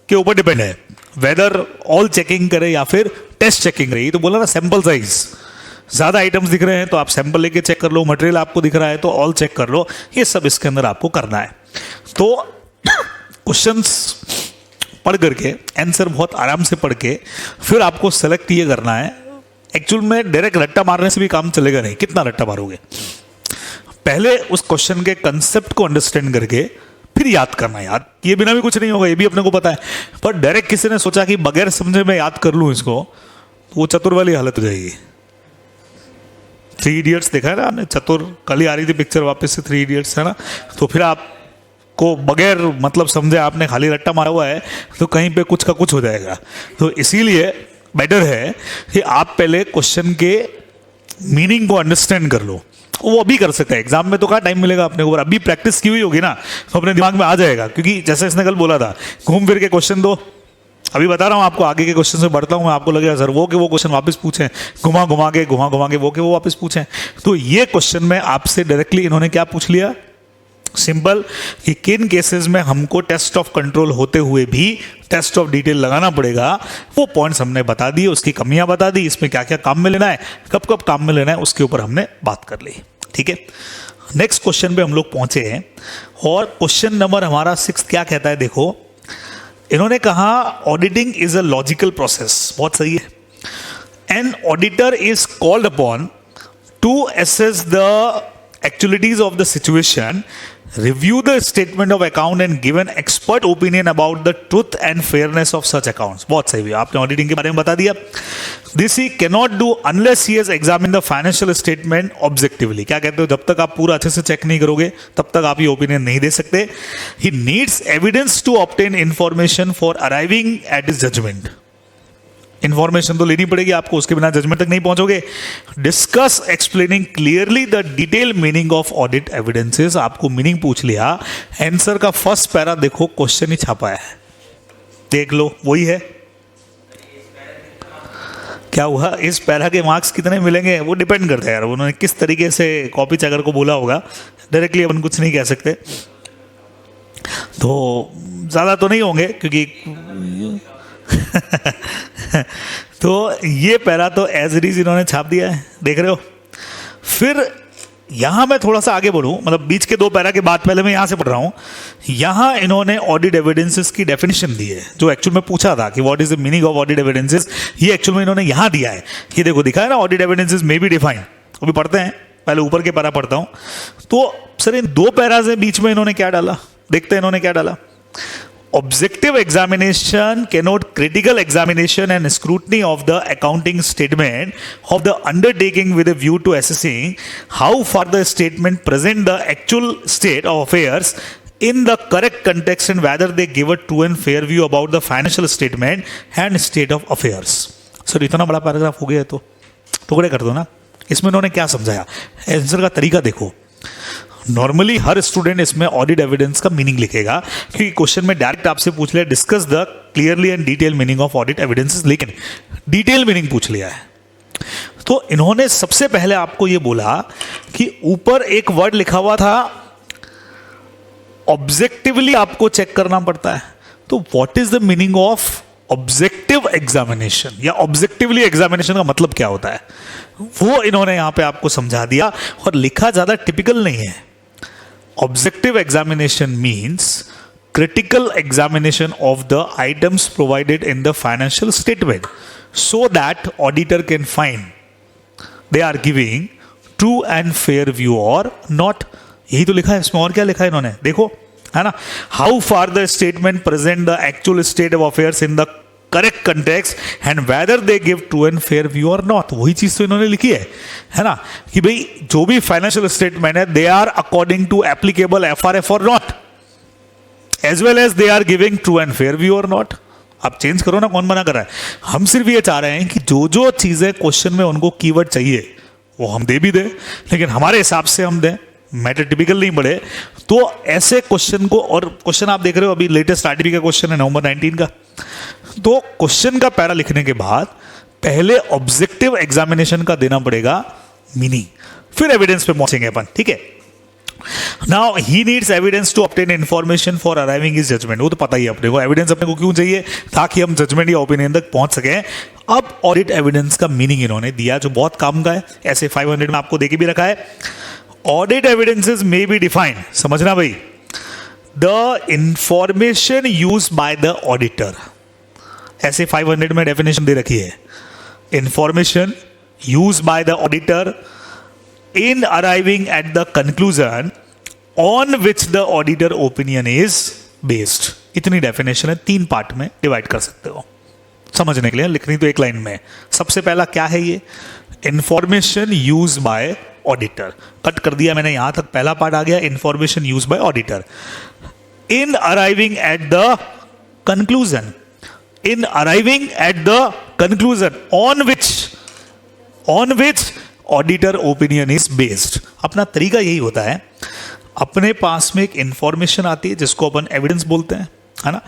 के ऊपर डिपेंड है वेदर ऑल चेकिंग करे या फिर टेस्ट चेकिंग रही. तो बोला ना सैंपल साइज, ज़्यादा आइटम्स दिख रहे हैं तो आप सैंपल लेके चेक कर लो, मटेरियल आपको दिख रहा है तो ऑल चेक कर लो. ये सब इसके अंदर आपको करना है. तो क्वेश्चंस पढ़ करके, आंसर बहुत आराम से पढ़ के फिर आपको सेलेक्ट ये करना है. एक्चुअल में डायरेक्ट रट्टा मारने से भी काम चलेगा नहीं. कितना रट्टा मारोगे? पहले उस क्वेश्चन के कंसेप्ट को अंडरस्टैंड करके फिर याद करना. याद ये बिना भी कुछ नहीं होगा, ये भी अपने को पता है. पर डायरेक्ट किसी ने सोचा कि बगैर समझे मैं याद कर लूँ इसको, तो वो चतुर वाली हालत हो जाएगी. 3 इडियट्स देखा है ना आपने? चतुर, कल ही आ रही थी पिक्चर वापस से 3 इडियट्स, है ना. तो फिर आपको बगैर मतलब समझे आपने खाली रट्टा मारा हुआ है तो कहीं पे कुछ का कुछ हो जाएगा. तो इसीलिए बेटर है कि आप पहले क्वेश्चन के मीनिंग को अंडरस्टैंड कर लो. वो अभी कर सकते हैं, एग्जाम में तो कहाँ टाइम मिलेगा अपने को. अभी प्रैक्टिस की हुई होगी ना तो अपने दिमाग में आ जाएगा. क्योंकि जैसे इसने कल बोला था, घूम फिर के क्वेश्चन दो. अभी बता रहा हूँ आपको, आगे के क्वेश्चन से बढ़ता हूँ मैं, आपको लगेगा सर वो के वो क्वेश्चन वापस पूछें, घुमा घुमा के वो के वो वापस पूछें. तो ये क्वेश्चन में आपसे डायरेक्टली इन्होंने क्या पूछ लिया, सिंपल, कि किन केसेस में हमको टेस्ट ऑफ कंट्रोल होते हुए भी टेस्ट ऑफ डिटेल लगाना पड़ेगा. वो पॉइंट्स हमने बता दिए, उसकी कमियां बता दी, इसमें क्या क्या काम में लेना है, कब कब काम में लेना है, उसके ऊपर हमने बात कर ली. ठीक है, नेक्स्ट क्वेश्चन पे हम लोग पहुंचे हैं और क्वेश्चन नंबर हमारा 6 क्या कहता है. देखो, इन्होंने कहा auditing is a logical process. बहुत सही है. N auditor is called upon to assess the actualities of the situation, review the statement of account and give an expert opinion about the truth and fairness of such accounts. बहुत सही भैया, आपने auditing के बारे में बता दिया. This he cannot do unless he has examined the financial statement objectively. क्या कहते हो, जब तक आप पूरा अच्छे से चेक नहीं करोगे तब तक आप ये ओपिनियन नहीं दे सकते. He needs evidence to obtain information for arriving at his judgment. Information तो लेनी पड़ेगी आपको, उसके बिना जजमेंट तक नहीं पहुंचोगे. Discuss explaining clearly the detail meaning of audit evidences. आपको मीनिंग पूछ लिया, आंसर का फर्स्ट पैरा देखो, क्वेश्चन ही छापा है, देख लो वही है. क्या हुआ, इस पैरा के मार्क्स कितने मिलेंगे वो डिपेंड करता है यार, उन्होंने किस तरीके से कॉपी चेकर को बोला होगा. डायरेक्टली अपन कुछ नहीं कह सकते, तो ज़्यादा तो नहीं होंगे क्योंकि तो ये पैरा तो एज इट इज इन्होंने छाप दिया है, देख रहे हो. फिर यहां मैं थोड़ा सा आगे बढ़ूं, मतलब बीच के दो पैरा के बाद पहले मैं यहां से पढ़ रहा हूं. यहां इन्होंने ऑडिट एविडेंसेस की डेफिनेशन दी है, जो एक्चुअल में पूछा था कि what is the meaning of audit evidences, ये एक्चुअल में इन्होंने यहां दिया है. ये देखो दिखा है ना, audit evidences may be define. अभी पढ़ते हैं, पहले ऊपर के पैरा पढ़ता हूं. तो सर इन दो पैरा से बीच में इन्होंने क्या डाला, देखते हैं इन्होंने क्या डाला. Objective examination cannot critical examination and scrutiny of the accounting statement of the undertaking with a view to assessing how far the statement present the actual state of affairs in the correct context and whether they give a true and fair view about the financial statement and state of affairs. Sir इतना बड़ा paragraph हो गया तो टुकड़े कर दो ना. इसमें उन्होंने क्या समझाया, आंसर का तरीका देखो. नॉर्मली हर स्टूडेंट इसमें ऑडिट एविडेंस का मीनिंग लिखेगा, क्योंकि क्वेश्चन में डायरेक्ट आपसे पूछ लिया discuss the clearly and detail meaning of audit evidences, लेकिन डिटेल मीनिंग पूछ लिया है. तो इन्होंने सबसे पहले आपको ये बोला कि ऊपर एक वर्ड लिखा हुआ था ऑब्जेक्टिवली आपको चेक करना पड़ता है. तो what is the meaning of objective examination या ऑब्जेक्टिवली एग्जामिनेशन का मतलब क्या होता है, वो इन्होंने यहां पे आपको समझा दिया. और लिखा ज्यादा टिपिकल नहीं है. Objective examination means critical examination of the items provided in the financial statement so that auditor can find they are giving true and fair view or not. यही तो लिखा है इसमें, और क्या लिखा है इन्होंने देखो, है ना. How far the statement present the actual state of affairs in the correct context and whether they give true and fair view or not. वही चीज तो इन्होंने लिखी है ना, कि भाई जो भी फाइनेंशियल स्टेटमेंट है they are according to applicable FRF or not, as well as they are giving true and fair view or not. आप चेंज करो ना, कौन मना कर रहा है. हम सिर्फ ये चाह रहे हैं कि जो जो चीजें क्वेश्चन में उनको कीवर्ड चाहिए वो हम दे भी दें, लेकिन हमारे हिसाब से हम दें, मैटर टिपिकल नहीं बढ़े. तो ऐसे क्वेश्चन को, और क्वेश्चन आप देख रहे हो अभी लेटेस्ट आरटीपी का क्वेश्चन है नवंबर 19 का. तो क्वेश्चन का पैरा लिखने के बाद पहले ऑब्जेक्टिव एग्जामिनेशन का देना पड़ेगा मीनिंग, फिर एविडेंस पे पहुंचेंगे अपन, ठीक है. Now he needs evidence to obtain information for arriving his judgement. वो तो पता ही है अपने को, एविडेंस अपने को क्यों चाहिए, ताकि हम जजमेंट या ओपिनियन तक पहुंच सके. अब ऑडिट एविडेंस का मीनिंग इन्होंने दिया जो बहुत काम का है, ऐसे 500 में आपको देके भी रखा है. Audit evidences may be defined, समझना भाई, the information use by the auditor. ऐसे 500 में डेफिनेशन दे रखी है, information use by the auditor in arriving at the conclusion on which the auditor opinion is based. इतनी डेफिनेशन है, 3 पार्ट में divide कर सकते हो समझने के लिए, लिखनी तो एक लाइन में. सबसे पहला क्या है, ये information use by auditor. Cut कर दिया मैंने, यहां तक पहला पार्ट आ गया, information use by auditor in arriving at the conclusion. In arriving at the conclusion on which auditor opinion is based. अपना तरीका यही होता है, अपने पास में एक इंफॉर्मेशन आती है जिसको अपन एविडेंस बोलते हैं, है ना.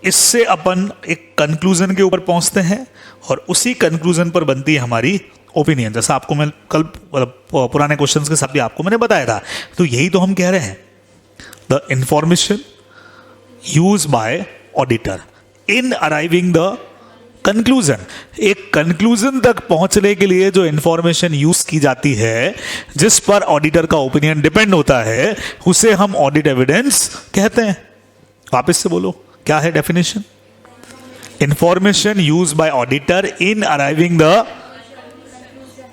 इससे अपन एक कंक्लूजन के ऊपर पहुंचते हैं और उसी कंक्लूजन पर बनती है हमारी ओपिनियन. जैसा आपको मैं कल पुराने क्वेश्चंस के साथ भी आपको मैंने बताया था. तो यही तो हम कह रहे हैं, the information use by auditor in arriving the conclusion. एक कंक्लूजन तक पहुंचने के लिए जो इंफॉर्मेशन यूज की जाती है, जिस पर ऑडिटर का ओपिनियन डिपेंड होता है, उसे हम ऑडिट एविडेंस कहते हैं. वापस से बोलो, क्या है definition, information use by auditor in arriving the,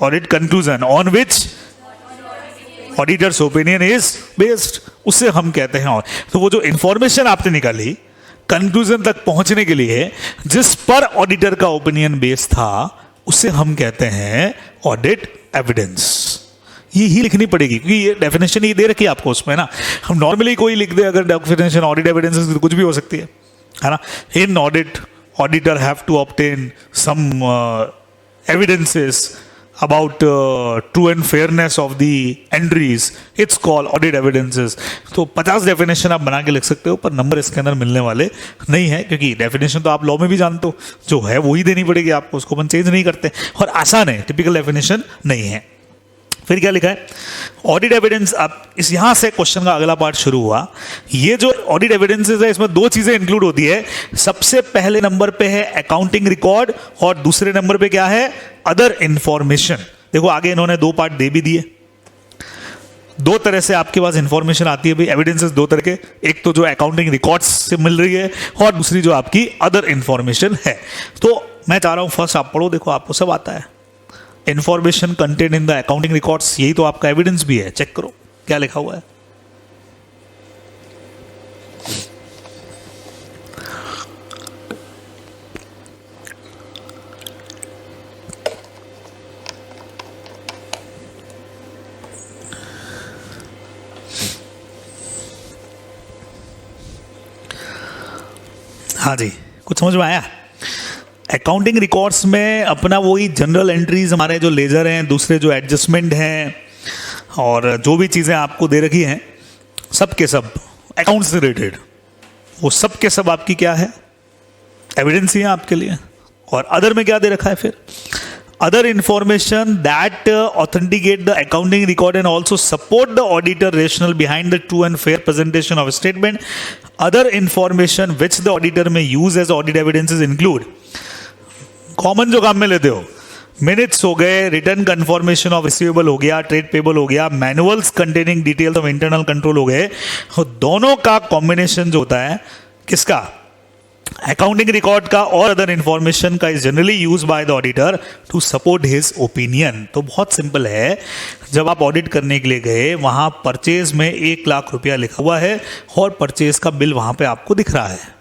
audit conclusion on which auditors opinion is based, उससे हम कहते हैं। और तो वो जो इंफॉर्मेशन आपने निकाली कंक्लूजन तक पहुंचने के लिए जिस पर ऑडिटर का ओपिनियन बेस्ड था, उसे हम कहते हैं ऑडिट एविडेंस। ये ही लिखनी पड़ेगी क्योंकि ये डेफिनेशन ये दे रखी है आपको उसमें ना। हम नॉर्मली कोई लिख दे अगर डेफिनेशन ऑडिट एविडेंस तो कुछ भी हो सकती है ना। In audit auditor have to obtain some evidences about true and fairness of the entries, it's called audit evidences। तो 50 डेफिनेशन आप बना के लिख सकते हो, पर नंबर इसके अंदर मिलने वाले नहीं है क्योंकि डेफिनेशन तो आप लॉ में भी जानते हो, जो है वही देनी पड़ेगी आपको, उसको अपन चेंज नहीं करते और आसान है, टिपिकल डेफिनेशन नहीं है। फिर क्या लिखा है ऑडिट एविडेंस। अब इस यहां से क्वेश्चन का अगला पार्ट शुरू हुआ। ये जो ऑडिट एविडेंसेस है इसमें दो चीजें इंक्लूड होती है। सबसे पहले नंबर पे है अकाउंटिंग रिकॉर्ड और दूसरे नंबर पे क्या है अदर इंफॉर्मेशन। देखो आगे इन्होंने दो पार्ट दे भी दिए। दो तरह से आपके पास इंफॉर्मेशन आती है भाई, एविडेंसेस दो तरह के, एक तो जो अकाउंटिंग रिकॉर्ड्स से मिल रही है और दूसरी जो आपकी अदर इंफॉर्मेशन है। तो मैं चाह रहा हूं फर्स्ट आप पढ़ो, देखो आपको सब आता है। Information content in the accounting records, यही तो आपका एविडेंस भी है। चेक करो क्या लिखा हुआ है। हाँ जी, कुछ समझ में आया? अकाउंटिंग रिकॉर्ड्स में अपना वही जनरल एंट्रीज, हमारे जो लेजर हैं, दूसरे जो एडजस्टमेंट हैं और जो भी चीज़ें आपको दे रखी हैं, सब के सब अकाउंट से रिलेटेड, वो सब के सब आपकी क्या है एविडेंस ही है आपके लिए। और अदर में क्या दे रखा है फिर other information that authenticate the accounting record and also support the auditor rational behind the true and fair presentation of statement. Other information which the auditor may use as audit evidences include, common जो काम में लेते हो, minutes हो गए, return confirmation of receivable हो गया, trade payable हो गया, manuals containing details of internal control हो गए। दोनों का कॉम्बिनेशन जो होता है किसका, अकाउंटिंग रिकॉर्ड का और अदर इंफॉर्मेशन का, is generally use by the auditor to support his opinion. तो बहुत सिंपल है, जब आप ऑडिट करने के लिए गए वहां परचेज में 1 लाख रुपया लिखा हुआ है और परचेज का बिल वहां पे आपको दिख रहा है,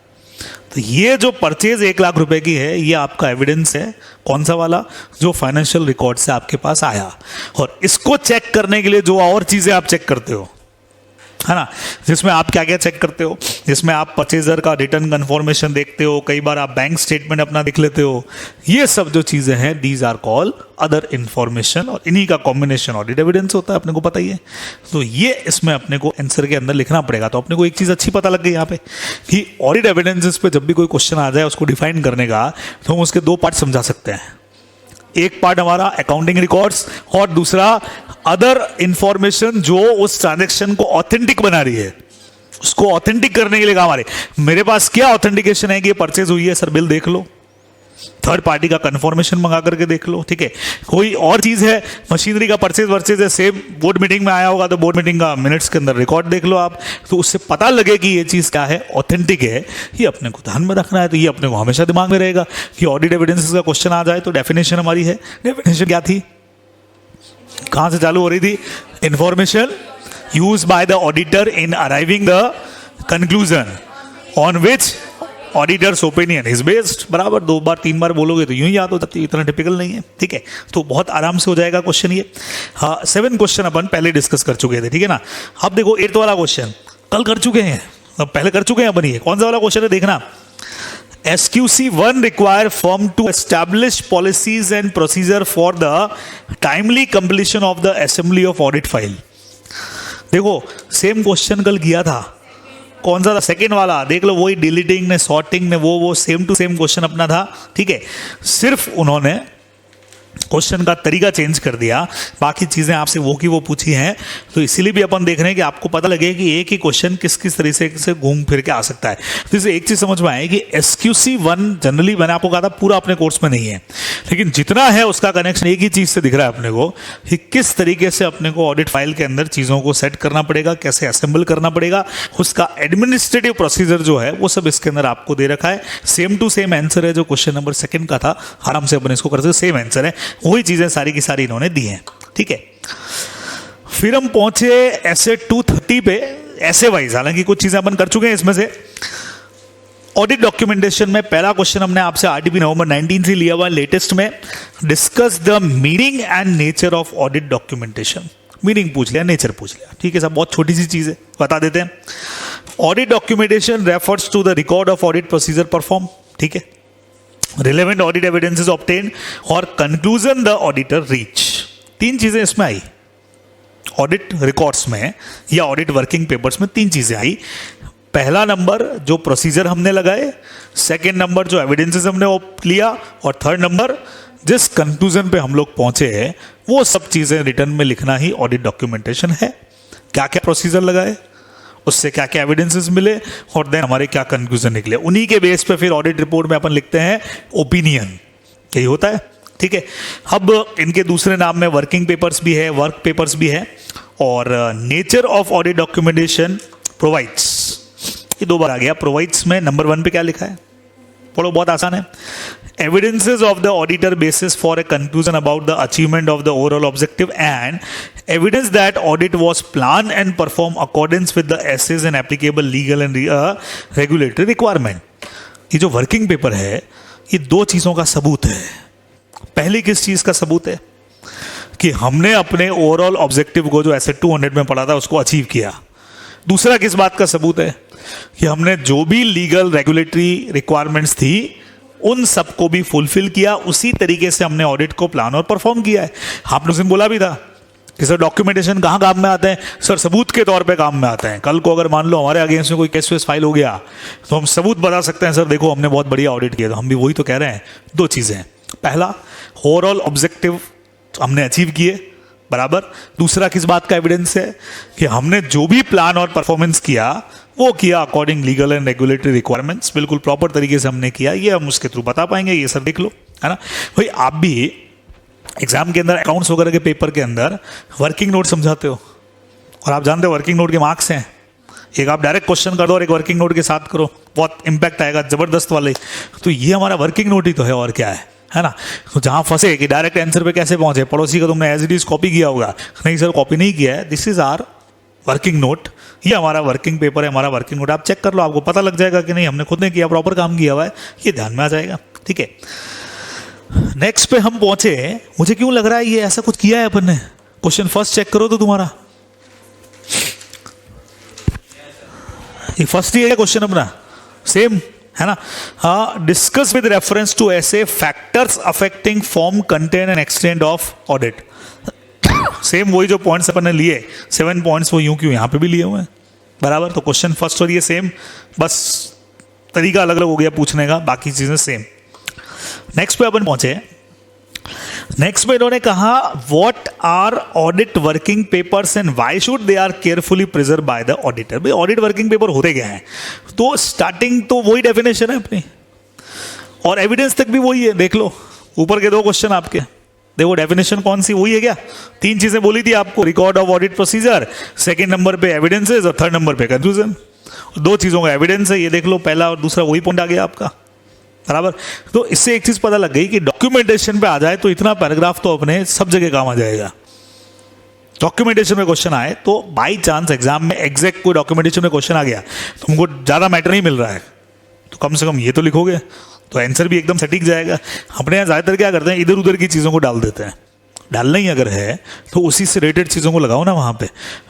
तो ये जो परचेज 1 लाख रुपए की है ये आपका एविडेंस है। कौन सा वाला, जो फाइनेंशियल रिकॉर्ड से आपके पास आया। और इसको चेक करने के लिए जो और चीजें आप चेक करते हो, है ना, जिसमें आप क्या क्या चेक करते हो, जिसमें आप परचेजर का रिटर्न कन्फर्मेशन देखते हो, कई बार आप बैंक स्टेटमेंट अपना देख लेते हो, ये सब जो चीजें हैं these are called other information और इन्हीं का कॉम्बिनेशन ऑडिट एविडेंस होता है, अपने को पता ही है। तो ये इसमें अपने को आंसर के अंदर लिखना पड़ेगा। तो अपने को एक चीज अच्छी पता लग गई यहाँ पे कि ऑडिट एविडेंसेस पे जब भी कोई क्वेश्चन आ जाए उसको डिफाइन करने का, तो हम उसके दो पार्ट समझा सकते हैं। एक पार्ट हमारा अकाउंटिंग रिकॉर्ड्स और दूसरा अदर इंफॉर्मेशन जो उस ट्रांजैक्शन को ऑथेंटिक बना रही है, उसको ऑथेंटिक करने के लिए काम आ रही है। मेरे पास क्या ऑथेंटिकेशन है कि ये परचेज हुई है, सर बिल देख लो, थर्ड पार्टी का कंफर्मेशन मंगा करके देख लो, ठीक है। कोई और चीज है, मशीनरी का परचेज वर्चेज है, सेम बोर्ड मीटिंग में आया होगा तो बोर्ड मीटिंग का मिनट्स के अंदर रिकॉर्ड देख लो आप, तो उससे पता लगे कि ये चीज क्या है, ऑथेंटिक है। ये अपने को ध्यान में रखना है, तो ये अपने को हमेशा दिमाग में रहेगा कि ऑडिट एविडेंसेस का क्वेश्चन आ जाए तो डेफिनेशन हमारी है। डेफिनेशन क्या थी, कहां से चालू हो रही थी, information use by the auditor in arriving the conclusion on which auditors opinion is based. बराबर 2 बार 3 बार बोलोगे तो यूं ही याद हो जाती है, इतना टिपिकल नहीं है, ठीक है। तो बहुत आराम से हो जाएगा क्वेश्चन ये। हाँ, 7 क्वेश्चन अपन पहले डिस्कस कर चुके थे, ठीक है ना। अब देखो 8th वाला क्वेश्चन कल कर चुके हैं, अब पहले कर चुके हैं अपन। ये कौन सा वाला क्वेश्चन है देखना, SQC1 require firm to establish policies and procedure for the timely completion of the assembly of audit file। देखो सेम क्वेश्चन कल किया था, कौन सा था, सेकेंड वाला, देख लो, वही डिलीटिंग ने, सॉर्टिंग ने, वो सेम टू सेम क्वेश्चन अपना था, ठीक है। सिर्फ उन्होंने क्वेश्चन का तरीका चेंज कर दिया, बाकी चीजें आपसे वो की वो पूछी हैं। तो इसीलिए भी अपन देख रहे हैं कि आपको पता लगे कि एक ही क्वेश्चन किस किस तरीके से घूम फिर के आ सकता है। तो इसे एक चीज समझ में आए कि SQC1 जनरली मैंने आपको कहा था पूरा अपने कोर्स में नहीं है, लेकिन जितना है उसका कनेक्शन एक ही चीज से दिख रहा है अपने को कि किस तरीके से अपने को ऑडिट फाइल के अंदर चीजों को सेट करना पड़ेगा, कैसे असेंबल करना पड़ेगा, उसका एडमिनिस्ट्रेटिव प्रोसीजर जो है वो सब इसके अंदर आपको दे रखा है। सेम टू सेम आंसर है जो क्वेश्चन नंबर 2 का था, आराम से अपन इसको कर सकते, सेम आंसर है। वही चीज़ें सारी की सारी इन्होंने दी हैं, ठीक है। फिर हम पहुंचे ऐसे 230 पे, ऐसे वाइज, हालांकि कुछ चीज़ें अपन कर चुके हैं इसमें से। ऑडिट डॉक्यूमेंटेशन में पहला क्वेश्चन हमने आपसे आरटीपी नवंबर 19 से लिया हुआ लेटेस्ट में। Discuss the meaning and nature of audit documentation. Meaning पूछ लिया, नेचर पूछ लिया, ठीक है सब, बहुत छोटी सी चीज़ है, बता देते हैं। Audit documentation refers to the record of audit procedure perform, ठीक है। रिलेवेंट ऑडिट एविडेंसेस ऑब्टेन और कंक्लूजन द ऑडिटर रीच। तीन चीज़ें इसमें आई ऑडिट रिकॉर्ड्स में या ऑडिट वर्किंग पेपर्स में, तीन चीज़ें आई। पहला नंबर जो प्रोसीजर हमने लगाए, सेकेंड नंबर जो एविडेंसेस हमने लिया, और थर्ड नंबर जिस कंक्लूजन पे हम लोग पहुंचे हैं, वो सब चीज़ें रिटर्न में लिखना ही ऑडिट डॉक्यूमेंटेशन है। क्या क्या प्रोसीजर लगाए, उससे क्या क्या एविडेंसेस मिले, और देन हमारे क्या कंक्लूजन निकले, उन्हीं के बेस पे फिर ऑडिट रिपोर्ट में अपन लिखते हैं ओपिनियन। यही होता है, ठीक है। अब इनके दूसरे नाम में वर्किंग पेपर्स भी है, वर्क पेपर्स भी है। और nature of audit documentation provides, ये दो बार आ गया। प्रोवाइड्स में नंबर 1 पे क्या लिखा है, पढ़ो, बहुत आसान है। Evidences of the auditor basis for a conclusion about the achievement of the overall objective and evidence that audit was planned and performed accordance with the essays and applicable legal and regulatory requirement। ये जो working paper है, ये दो चीज़ों का सबूत है। पहली किस चीज़ का सबूत है कि हमने अपने ओवरऑल ऑब्जेक्टिव को जो ऐसे 200 में पढ़ा था उसको अचीव किया। दूसरा किस बात का सबूत है कि हमने जो भी लीगल रेगुलेटरी रिक्वायरमेंट्स थी उन सबको भी फुलफिल किया, उसी तरीके से हमने ऑडिट को प्लान और परफॉर्म किया है। आपने उस दिन बोला भी था कि सर डॉक्यूमेंटेशन कहाँ काम में आते हैं, सर सबूत के तौर पे काम में आते हैं। कल को अगर मान लो हमारे अगेंस्ट में कोई केस वेस फाइल हो गया तो हम सबूत बता सकते हैं, सर देखो हमने बहुत बढ़िया ऑडिट किया। तो हम भी वही तो कह रहे हैं, दो चीज़ें हैं। पहला, ओवरऑल ऑब्जेक्टिव हमने अचीव किए, बराबर। दूसरा किस बात का एविडेंस है कि हमने जो भी प्लान और परफॉर्मेंस किया वो किया according legal and regulatory requirements, बिल्कुल प्रॉपर तरीके से हमने किया। ये हम उसके थ्रू बता पाएंगे, ये सर देख लो, है ना भाई। आप भी एग्जाम के अंदर अकाउंट्स वगैरह के पेपर के अंदर वर्किंग नोट समझाते हो, और आप जानते हो वर्किंग नोट के मार्क्स हैं, एक आप डायरेक्ट क्वेश्चन कर दो और एक वर्किंग नोट के साथ करो, बहुत इंपैक्ट आएगा ज़बरदस्त वाले। तो ये हमारा वर्किंग नोट ही तो है, और क्या है ना। तो जहाँ फंसे कि डायरेक्ट आंसर पे कैसे पहुंचे, पड़ोसी का तुमने एज इट इज कॉपी किया होगा, नहीं सर कॉपी नहीं किया है, this is our working note, ये हमारा वर्किंग पेपर है, हमारा वर्किंग नोट। आप चेक कर लो, आपको पता लग जाएगा कि नहीं हमने खुद ने किया, प्रॉपर काम किया हुआ है, ये ध्यान में आ जाएगा, ठीक है। नेक्स्ट पे हम पहुंचे, मुझे क्यों लग रहा है ये ऐसा कुछ किया है अपन ने। क्वेश्चन फर्स्ट चेक करो तो तुम्हारा ये फर्स्ट ही है क्वेश्चन अपना, सेम है ना। हाँ, डिस्कस विद रेफरेंस टू ऐसे factors affecting form, content and extent of audit. Same वही जो पॉइंट्स अपन ने लिए 7 पॉइंट्स, वो यूं क्यों यहाँ पे भी लिए हुए हैं, बराबर। तो क्वेश्चन फर्स्ट और ये सेम, बस तरीका अलग अलग हो गया पूछने का, बाकी चीजें सेम। नेक्स्ट पे अपन पहुंचे, नेक्स्ट में इन्होंने कहा what are audit working papers and why should they are carefully preserve by the auditor. भाई ऑडिट वर्किंग पेपर होते क्या हैं, तो स्टार्टिंग तो वही डेफिनेशन है अपनी, और एविडेंस तक भी वही है। देख लो ऊपर के 2 क्वेश्चन आपके, देखो डेफिनेशन कौन सी, वही है क्या। 3 चीजें बोली थी आपको, record of audit procedure, second number पे एविडेंसेस, और थर्ड नंबर पे कंक्लूजन। 2 चीजों का एविडेंस है, ये देख लो, पहला और दूसरा वही पॉइंट आ गया आपका, बराबर। तो इससे एक चीज पता लग गई कि डॉक्यूमेंटेशन पे आ जाए तो इतना पैराग्राफ तो अपने सब जगह काम आ जाएगा। डॉक्यूमेंटेशन में क्वेश्चन आए तो बाई चांस एग्जाम में एग्जैक्ट कोई डॉक्यूमेंटेशन में क्वेश्चन आ गया, तुमको ज्यादा मैटर नहीं मिल रहा है, तो कम से कम ये तो लिखोगे, तो आंसर भी एकदम सटीक जाएगा। अपने यहाँ ज़्यादातर क्या करते हैं, इधर उधर की चीज़ों को डाल देते हैं। डालना ही अगर है तो उसी से रिलेटेड चीज़ों को लगाओ ना वहाँ पे।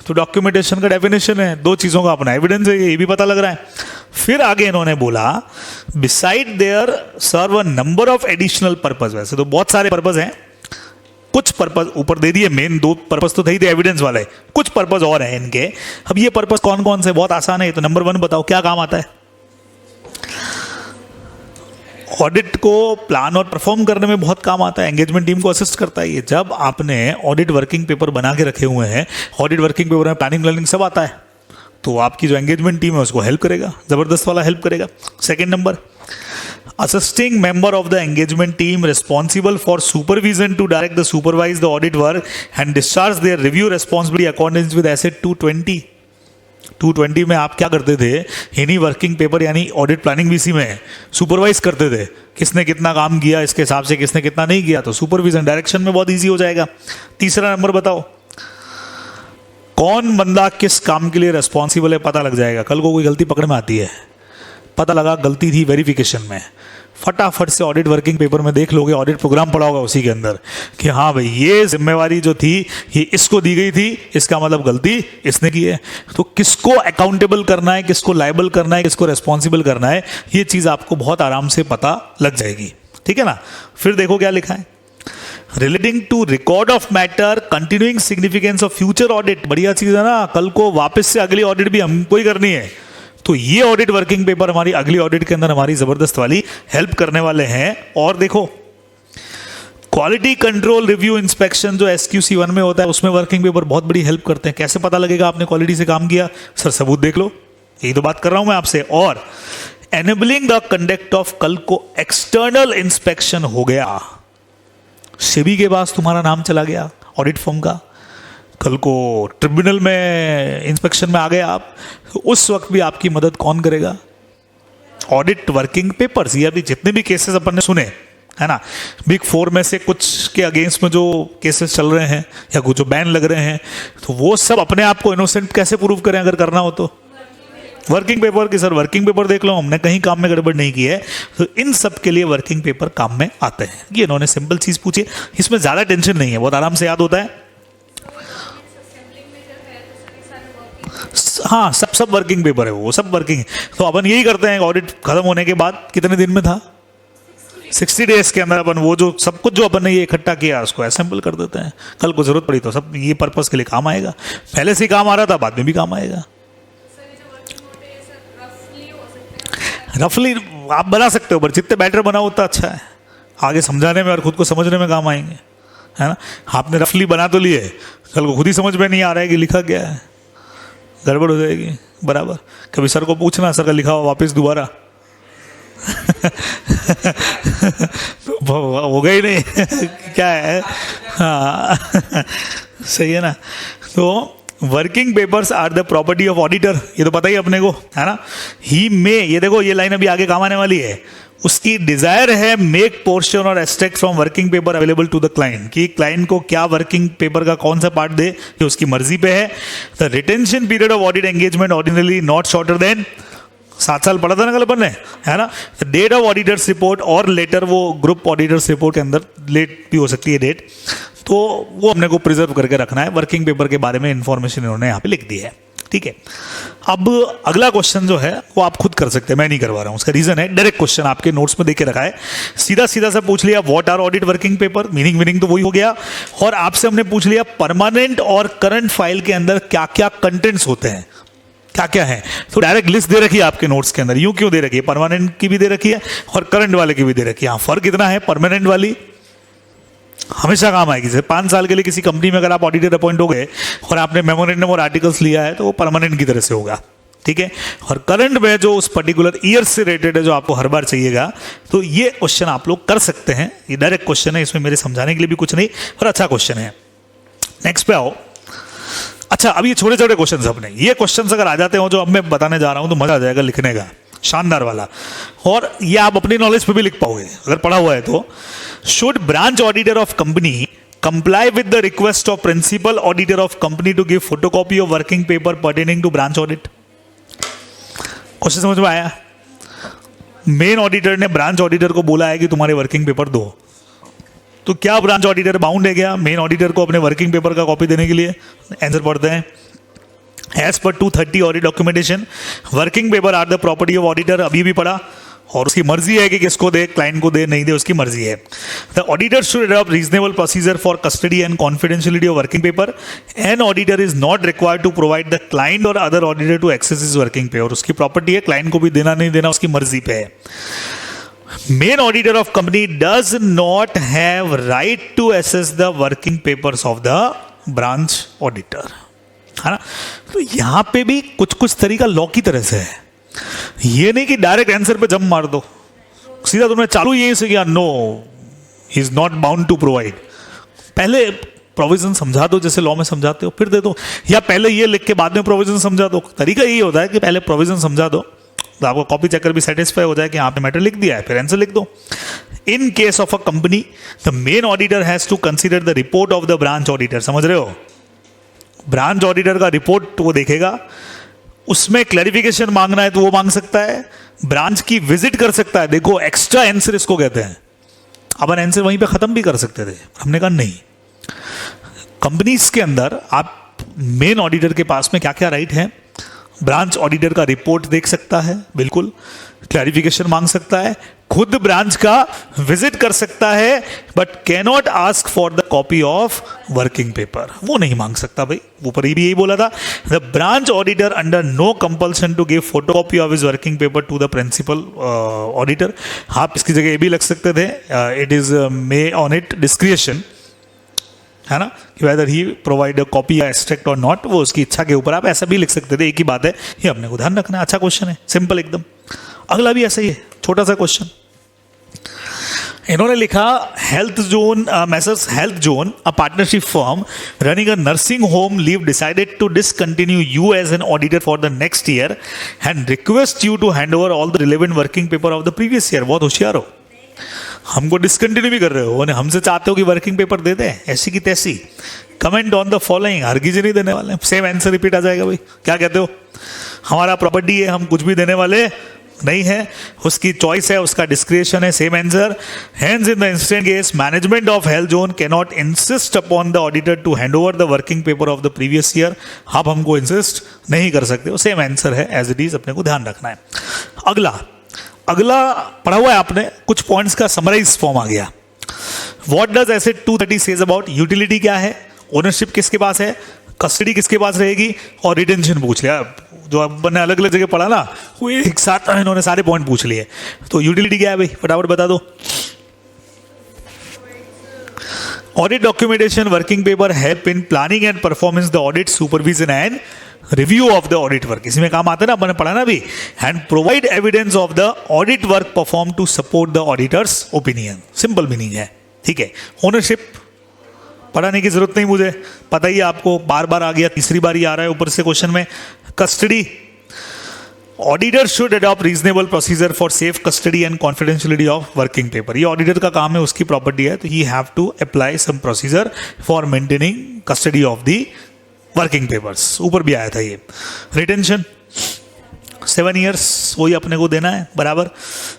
तो डॉक्यूमेंटेशन का डेफिनेशन है, 2 चीज़ों का अपना एविडेंस है, ये भी पता लग रहा है। फिर आगे इन्होंने बोला beside there serve a number of additional purpose. वैसे तो बहुत सारे पर्पज हैं, कुछ पर्पज ऊपर दे दिए, मेन 2 पर्पज तो थे ही थे एविडेंस वाले, कुछ पर्पज और हैं इनके। अब ये पर्पज कौन कौन से, बहुत आसान है। तो नंबर 1 बताओ क्या काम आता है। ऑडिट को प्लान और परफॉर्म करने में बहुत काम आता है, एंगेजमेंट टीम को असिस्ट करता है ये। जब आपने ऑडिट वर्किंग पेपर बना के रखे हुए हैं, ऑडिट वर्किंग पेपर में प्लानिंग प्लानिंग सब आता है, तो आपकी जो एंगेजमेंट टीम है उसको हेल्प करेगा, जबरदस्त वाला हेल्प करेगा। Second number, assisting member of the engagement team responsible for supervision to direct the supervise the audit work and discharge their review responsibility according with asset 220 220 में आप क्या करते थे, इन्हीं वर्किंग पेपर यानी ऑडिट प्लानिंग भी इसी में सुपरवाइज करते थे, किसने कितना काम किया इसके हिसाब से किसने कितना नहीं किया, तो सुपरविजन डायरेक्शन में बहुत ईजी हो जाएगा। तीसरा नंबर बताओ, कौन बंदा किस काम के लिए रिस्पॉन्सिबल है पता लग जाएगा। कल को कोई गलती पकड़ में आती है, पता लगा गलती थी वेरिफिकेशन में, फटाफट से ऑडिट वर्किंग पेपर में देख लोगे, ऑडिट प्रोग्राम पड़ा होगा उसी के अंदर कि हाँ भाई ये जिम्मेवारी जो थी ये इसको दी गई थी, इसका मतलब गलती इसने की है। तो किसको अकाउंटेबल करना है, किसको लायबल करना है, किसको रेस्पॉन्सिबल करना है, ये चीज़ आपको बहुत आराम से पता लग जाएगी। ठीक है ना। फिर देखो क्या लिखा है, relating to record of matter continuing significance of future audit. बढ़िया चीज़ है ना, कल को वापस से अगली ऑडिट भी हमको ही करनी है, तो ये ऑडिट वर्किंग पेपर हमारी अगली ऑडिट के अंदर हमारी जबरदस्त वाली हेल्प करने वाले हैं। और देखो क्वालिटी कंट्रोल रिव्यू इंस्पेक्शन जो SQC 1 में होता है उसमें वर्किंग पेपर बहुत बड़ी हेल्प करते हैं। कैसे पता लगेगा आपने क्वालिटी से काम किया, सर सबूत देख लो, यही तो बात कर रहा हूं मैं आपसे। और एनेबलिंग द कंडक्ट ऑफ, कल को एक्सटर्नल इंस्पेक्शन हो गया, सेबी के पास तुम्हारा नाम चला गया ऑडिट फर्म का, कल को ट्रिब्यूनल में इंस्पेक्शन में आ गए आप, तो उस वक्त भी आपकी मदद कौन करेगा, ऑडिट वर्किंग पेपर्स। ये अभी जितने भी केसेस अपन ने सुने है ना, बिग 4 में से कुछ के अगेंस्ट में जो केसेस चल रहे हैं या कुछ जो बैन लग रहे हैं, तो वो सब अपने आप को इनोसेंट कैसे प्रूव करें अगर करना हो तो वर्किंग पेपर की। सर वर्किंग पेपर देख लो, हमने कहीं काम में गड़बड़ नहीं की है, तो इन सब के लिए वर्किंग पेपर काम में आते हैं। ये इन्होंने सिंपल चीज़ पूछी, इसमें ज़्यादा टेंशन नहीं है, बहुत आराम से याद होता है। हाँ सब वर्किंग पेपर है, वो सब वर्किंग। तो अपन यही करते हैं, ऑडिट खत्म होने के बाद कितने दिन में था, 60 डेज के अंदर अपन वो जो सब कुछ जो अपन ने ये इकट्ठा किया उसको असेंबल कर देते हैं। कल को जरूरत पड़ी तो सब ये पर्पस के लिए काम आएगा, पहले से ही काम आ रहा था बाद में भी काम आएगा। रफली आप बना सकते हो, पर जितने बेटर बनाओ उतना अच्छा है, आगे समझाने में और खुद को समझने में काम आएंगे, है ना। आपने रफली बना तो लिए, कल को खुद ही समझ में नहीं आ रहा है कि लिखा क्या है, गड़बड़ हो जाएगी। बराबर कभी सर को पूछना, सर का लिखा हुआ वापस दोबारा तो हो गई नहीं क्या है। हाँ सही है ना। तो working papers are the property of auditor, ये तो पता ही अपने को है ना। ही में, ये देखो ये लाइन अभी आगे काम आने वाली है, उसकी डिजायर है make portion or extract from working paper available to the client, कि क्लाइंट को क्या वर्किंग पेपर का कौन सा पार्ट दे, ये उसकी मर्जी पे है। The retention period of audit engagement ordinarily not shorter than 7 साल पढ़ा था ना कल अपन ने, है ना। डेट ऑफ ऑडिटर्स रिपोर्ट और लेटर, वो ग्रुप ऑडिटर्स रिपोर्ट के अंदर लेट भी हो सकती है डेट, तो वो अपने को प्रिजर्व करके रखना है। वर्किंग पेपर के बारे में इंफॉर्मेशन इन्होंने यहाँ पे लिख दी है। ठीक है, अब अगला क्वेश्चन जो है वो आप खुद कर सकते हैं, मैं नहीं करवा रहा हूँ। उसका रीजन है डायरेक्ट क्वेश्चन आपके नोट्स में देके रखा है, सीधा सीधा सा पूछ लिया what are audit working paper, meaning तो वही हो गया। और आपसे हमने पूछ लिया परमानेंट और करंट फाइल के अंदर क्या क्या कंटेंट्स होते हैं, क्या क्या है। तो डायरेक्ट लिस्ट दे रखी है आपके नोट्स के अंदर, यूं क्यों दे रखी है, परमानेंट की भी दे रखी है और करंट वाले की भी दे रखी है। हाँ फर्क इतना है, परमानेंट वाली हमेशा काम आएगी। जैसे 5 साल के लिए किसी कंपनी में अगर आप ऑडिटर अपॉइंट हो गए और आपने मेमोरेंडम और आर्टिकल्स लिया है तो वो परमानेंट की तरह से होगा। ठीक है, और करंट में जो उस पर्टिकुलर ईयर से रिलेटेड है, जो आपको हर बार चाहिएगा, तो ये क्वेश्चन आप लोग कर सकते हैं। ये डायरेक्ट क्वेश्चन है, इसमें मेरे समझाने के लिए भी कुछ नहीं, पर अच्छा क्वेश्चन है। नेक्स्ट पे आओ। अच्छा, अब ये छोटे छोटे क्वेश्चन अपने, ये क्वेश्चन अगर आ जाते हो जो अब मैं बताने जा रहा हूं तो मजा आ जाएगा लिखने का, शानदार वाला। और ये आप अपनी नॉलेज पे भी लिख पाओगे अगर पढ़ा हुआ है तो। Should branch auditor of company comply with the request of principal auditor of company to give photocopy of working paper pertaining to branch audit. Question समझ में आया? मेन ऑडिटर ने ब्रांच ऑडिटर को बोला है कि तुम्हारे वर्किंग पेपर दो, तो क्या ब्रांच ऑडिटर बाउंड है क्या मेन ऑडिटर को अपने वर्किंग पेपर का कॉपी देने के लिए? आंसर पढ़ते हैं। As per 230 audit documentation working paper are the property of auditor, अभी भी पढ़ा, और उसकी मर्जी है कि किसको दे, क्लाइंट को दे नहीं दे उसकी मर्जी है। The auditor should adopt reasonable procedure for custody and confidentiality of working paper. An auditor is not required to provide the client or other auditor to access his working paper, उसकी property है, client को भी देना नहीं देना उसकी मर्जी पे है। Main auditor of company does not have right to assess the working papers of the branch auditor, है ना। तो यहां पे भी कुछ कुछ तरीका लॉ की तरह से है, ये नहीं कि डायरेक्ट आंसर पे जंप मार दो, सीधा तुमने चालू यहीं से किया, no he is not bound to provide. पहले प्रोविजन समझा दो जैसे लॉ में समझाते हो, फिर दे दो, या पहले ये लिख के बाद में प्रोविजन समझा दो। तरीका यही होता है कि पहले प्रोविजन समझा दो तो आपको कॉपी चेकर भी सेटिस्फाई हो जाए कि आपने मैटर लिख दिया है, फिर आंसर लिख दो। In case of a company the main auditor has to consider the report of the branch auditor. समझ रहे हो, ब्रांच ऑडिटर का रिपोर्ट वो देखेगा, उसमें क्लैरिफिकेशन मांगना है तो वो मांग सकता है, ब्रांच की विजिट कर सकता है। देखो एक्स्ट्रा आंसर इसको कहते हैं। अपन आंसर वहीं पे खत्म भी कर सकते थे, हमने कहा नहीं। कंपनीज के अंदर आप मेन ऑडिटर के पास में क्या क्या राइट है, ब्रांच ऑडिटर का रिपोर्ट देख सकता है, बिल्कुल क्लैरिफिकेशन मांग सकता है, खुद ब्रांच का विजिट कर सकता है, but can not ask for the copy of working paper, वो नहीं मांग सकता भाई। ऊपर ही भी यही बोला था, the branch auditor under no compulsion to give photo copy of his working paper to the principal auditor. आप इसकी जगह ये भी लग सकते थे, it is may on it discretion, है ना, कि whether he provide a copy या एक्सट्रैक्ट और नॉट, वो उसकी इच्छा के ऊपर। आप ऐसा भी लिख सकते थे, एक ही बात है, ये अपने को ध्यान रखना है। अच्छा क्वेश्चन है, सिंपल एकदम। अगला भी ऐसा ही है, छोटा सा क्वेश्चन। इन्होंने लिखा Health Zone Messrs Health Zone a partnership firm running a nursing home leave decided to discontinue you as an auditor for the next year and request you to hand over all the relevant working paper of the previous year. बहुत होशियार हो, हमको discontinue भी कर रहे हो, हमसे चाहते हो कि वर्किंग पेपर दे दें ऐसी की तैसी। कमेंट ऑन द फॉलोइंग, हरगिज नहीं देने वाले, सेम आंसर रिपीट आ जाएगा भाई। क्या कहते हो, हमारा प्रॉपर्टी है, हम कुछ भी देने वाले नहीं है, उसकी चॉइस है, उसका डिस्क्रिएशन है, same answer. Hence in the instant case management of Health Zone can not insist upon the auditor to hand over the working paper of the previous year. आप हमको इंसिस्ट नहीं कर सकते हो, सेम आंसर है as it is, अपने को ध्यान रखना है। अगला पढ़ा हुआ है आपने, कुछ पॉइंट्स का समराइज फॉर्म आ गया। What does asset 230 says about, utility क्या है, ओनरशिप किसके पास है, कस्टडी किसके पास रहेगी, और रिटेंशन पूछ लिया। जो अपन ने अलग अलग जगह पढ़ा ना, वो एक साथ इन्होंने सारे पॉइंट पूछ लिए। तो यूटिलिटी क्या है भाई, फटाफट बता दो। Audit documentation working paper help in planning and performance the audit supervision and review of the audit work, इसमें काम आता है ना, अपन पढ़ा ना भी। And provide evidence of the audit work perform to support the auditor's opinion, simple meaning है, ठीक है। ओनरशिप पढ़ाने की जरूरत नहीं, मुझे पता ही आपको, बार बार आ गया, तीसरी बार ही आ रहा है ऊपर से क्वेश्चन में। Custody, auditor should adopt reasonable procedure for safe custody and confidentiality of working paper, ये ऑडिटर का काम है, उसकी प्रॉपर्टी है, तो he have to apply some procedure for maintaining custody of the working papers, ऊपर भी आया था ये। रिटेंशन 7 years वही अपने को देना है बराबर।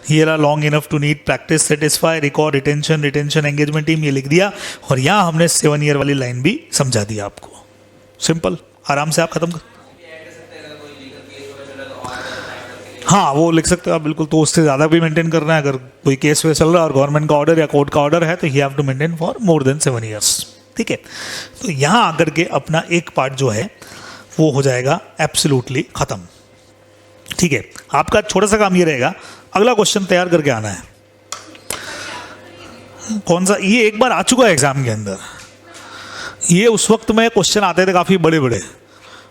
ये रहा long enough to need practice satisfy record retention engagement team, ये लिख दिया। और यहाँ हमने 7 year वाली लाइन भी समझा दिया आपको, सिंपल, आराम से आप खत्म कर। हाँ वो लिख सकते हो आप बिल्कुल, तो उससे ज़्यादा भी मेंटेन करना है। अगर कोई केस वे चल रहा है और गवर्नमेंट का ऑर्डर या कोर्ट का ऑर्डर है तो he have to maintain for more than 7 years, ठीक है। तो यहाँ आकर के अपना एक पार्ट जो है वो हो जाएगा एब्सोल्युटली खत्म, ठीक है। आपका छोटा सा काम ये रहेगा, अगला क्वेश्चन तैयार करके आना है। कौन सा, ये एक बार आ चुका है एग्जाम के अंदर, ये उस वक्त में क्वेश्चन आते थे काफ़ी बड़े बड़े,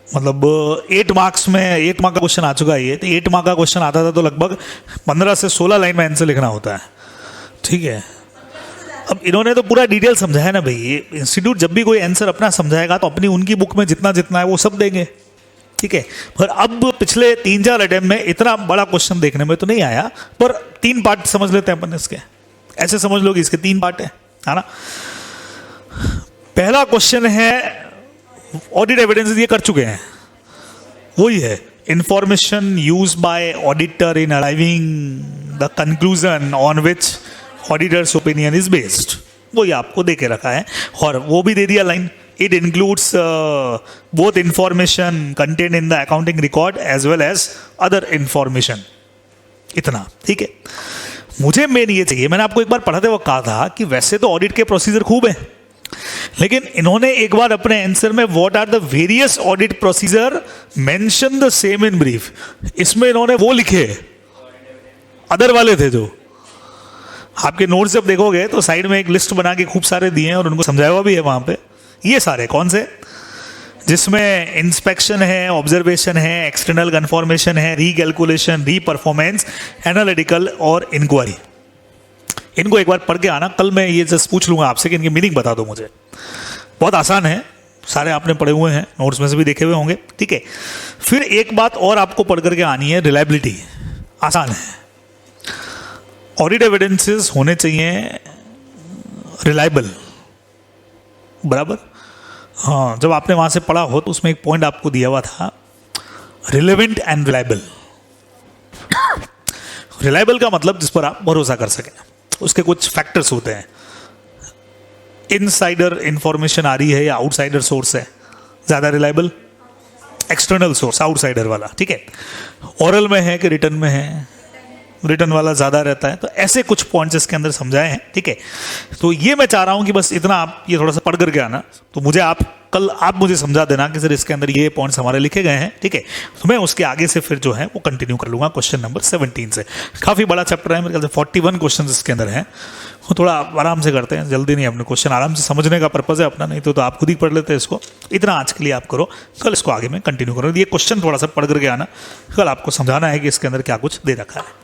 मतलब 8 marks में 8 mark का क्वेश्चन आ चुका है ये। तो 8 mark का क्वेश्चन आता था तो लगभग 15 से 16 लाइन में आंसर लिखना होता है, ठीक है। अब इन्होंने तो पूरा डिटेल समझाया ना भाई, ये इंस्टीट्यूट जब भी कोई आंसर अपना समझाएगा तो अपनी उनकी बुक में जितना जितना है वो सब देंगे, ठीक है। पर अब पिछले 3-4 अटेम्प्ट में इतना बड़ा क्वेश्चन देखने में तो नहीं आया, पर 3 पार्ट समझ लेते हैं अपन इसके, ऐसे समझ लो कि इसके 3 पार्ट है ना। पहला क्वेश्चन है ऑडिट एविडेंस, ये कर चुके हैं, वही है information use by auditor in arriving the conclusion on which auditors opinion is based, वही आपको दे के रखा है। और वो भी दे दिया line, it includes both information content in the accounting record as well as other information, इतना, ठीक है। मुझे मेन ये चाहिए, मैंने आपको एक बार पढ़ाते वक्त कहा था कि वैसे तो ऑडिट के प्रोसीजर खूब है, लेकिन इन्होंने एक बार अपने आंसर में what are the various audit procedure mention the same in brief, इसमें इन्होंने वो लिखे, अदर वाले थे जो आपके नोट्स जब देखोगे तो साइड में एक लिस्ट बना के खूब सारे दिए हैं और उनको समझाया हुआ भी है वहां पे। ये सारे कौन से, जिसमें इंस्पेक्शन है, ऑब्जर्वेशन है, एक्सटर्नल कन्फॉर्मेशन है, रीकैलकुलेशन, रीपरफॉर्मेंस, एनालिटिकल और इंक्वायरी। इनको एक बार पढ़ के आना, कल मैं ये जस्ट पूछ लूंगा आपसे कि इनकी मीनिंग बता दो मुझे, बहुत आसान है, सारे आपने पढ़े हुए हैं, नोट्स में से भी देखे हुए होंगे, ठीक है। फिर एक बात और आपको पढ़ करके आनी है, रिलायबिलिटी। आसान है, ऑडिट एविडेंसेस होने चाहिए रिलायबल, बराबर। हाँ, जब आपने वहां से पढ़ा हो तो उसमें एक पॉइंट आपको दिया हुआ था, रिलेवेंट एंड रिलायबल। रिलायबल का मतलब जिस पर आप भरोसा कर सकें, उसके कुछ फैक्टर्स होते हैं। इनसाइडर इंफॉर्मेशन आ रही है या आउटसाइडर सोर्स है, ज़्यादा रिलायबल? एक्सटर्नल सोर्स, आउटसाइडर वाला, ठीक है। ओरल में है कि रिटर्न में है? रिटर्न वाला ज़्यादा रहता है। तो ऐसे कुछ पॉइंट्स इसके अंदर समझाए हैं, ठीक है। तो ये मैं चाह रहा हूँ कि बस इतना आप ये थोड़ा सा पढ़ करके आना, तो मुझे कल आप मुझे समझा देना कि सर इसके अंदर ये पॉइंट्स हमारे लिखे गए हैं, ठीक है। तो मैं उसके आगे से फिर जो है वो कंटिन्यू कर लूँगा क्वेश्चन नंबर 17 से। काफ़ी बड़ा चैप्टर है, मेरे ख्याल से 41 क्वेश्चन इसके अंदर हैं। वो थोड़ा आराम से करते हैं, जल्दी नहीं, अपने क्वेश्चन आराम से समझने का पर्पज़ है अपना, नहीं तो आप खुद ही पढ़ लेते हैं इसको। इतना आज के लिए आप करो, कल इसको आगे में कंटिन्यू करो। ये क्वेश्चन थोड़ा सा पढ़ करके आना, कल आपको समझाना है कि इसके अंदर क्या कुछ दे रखा है।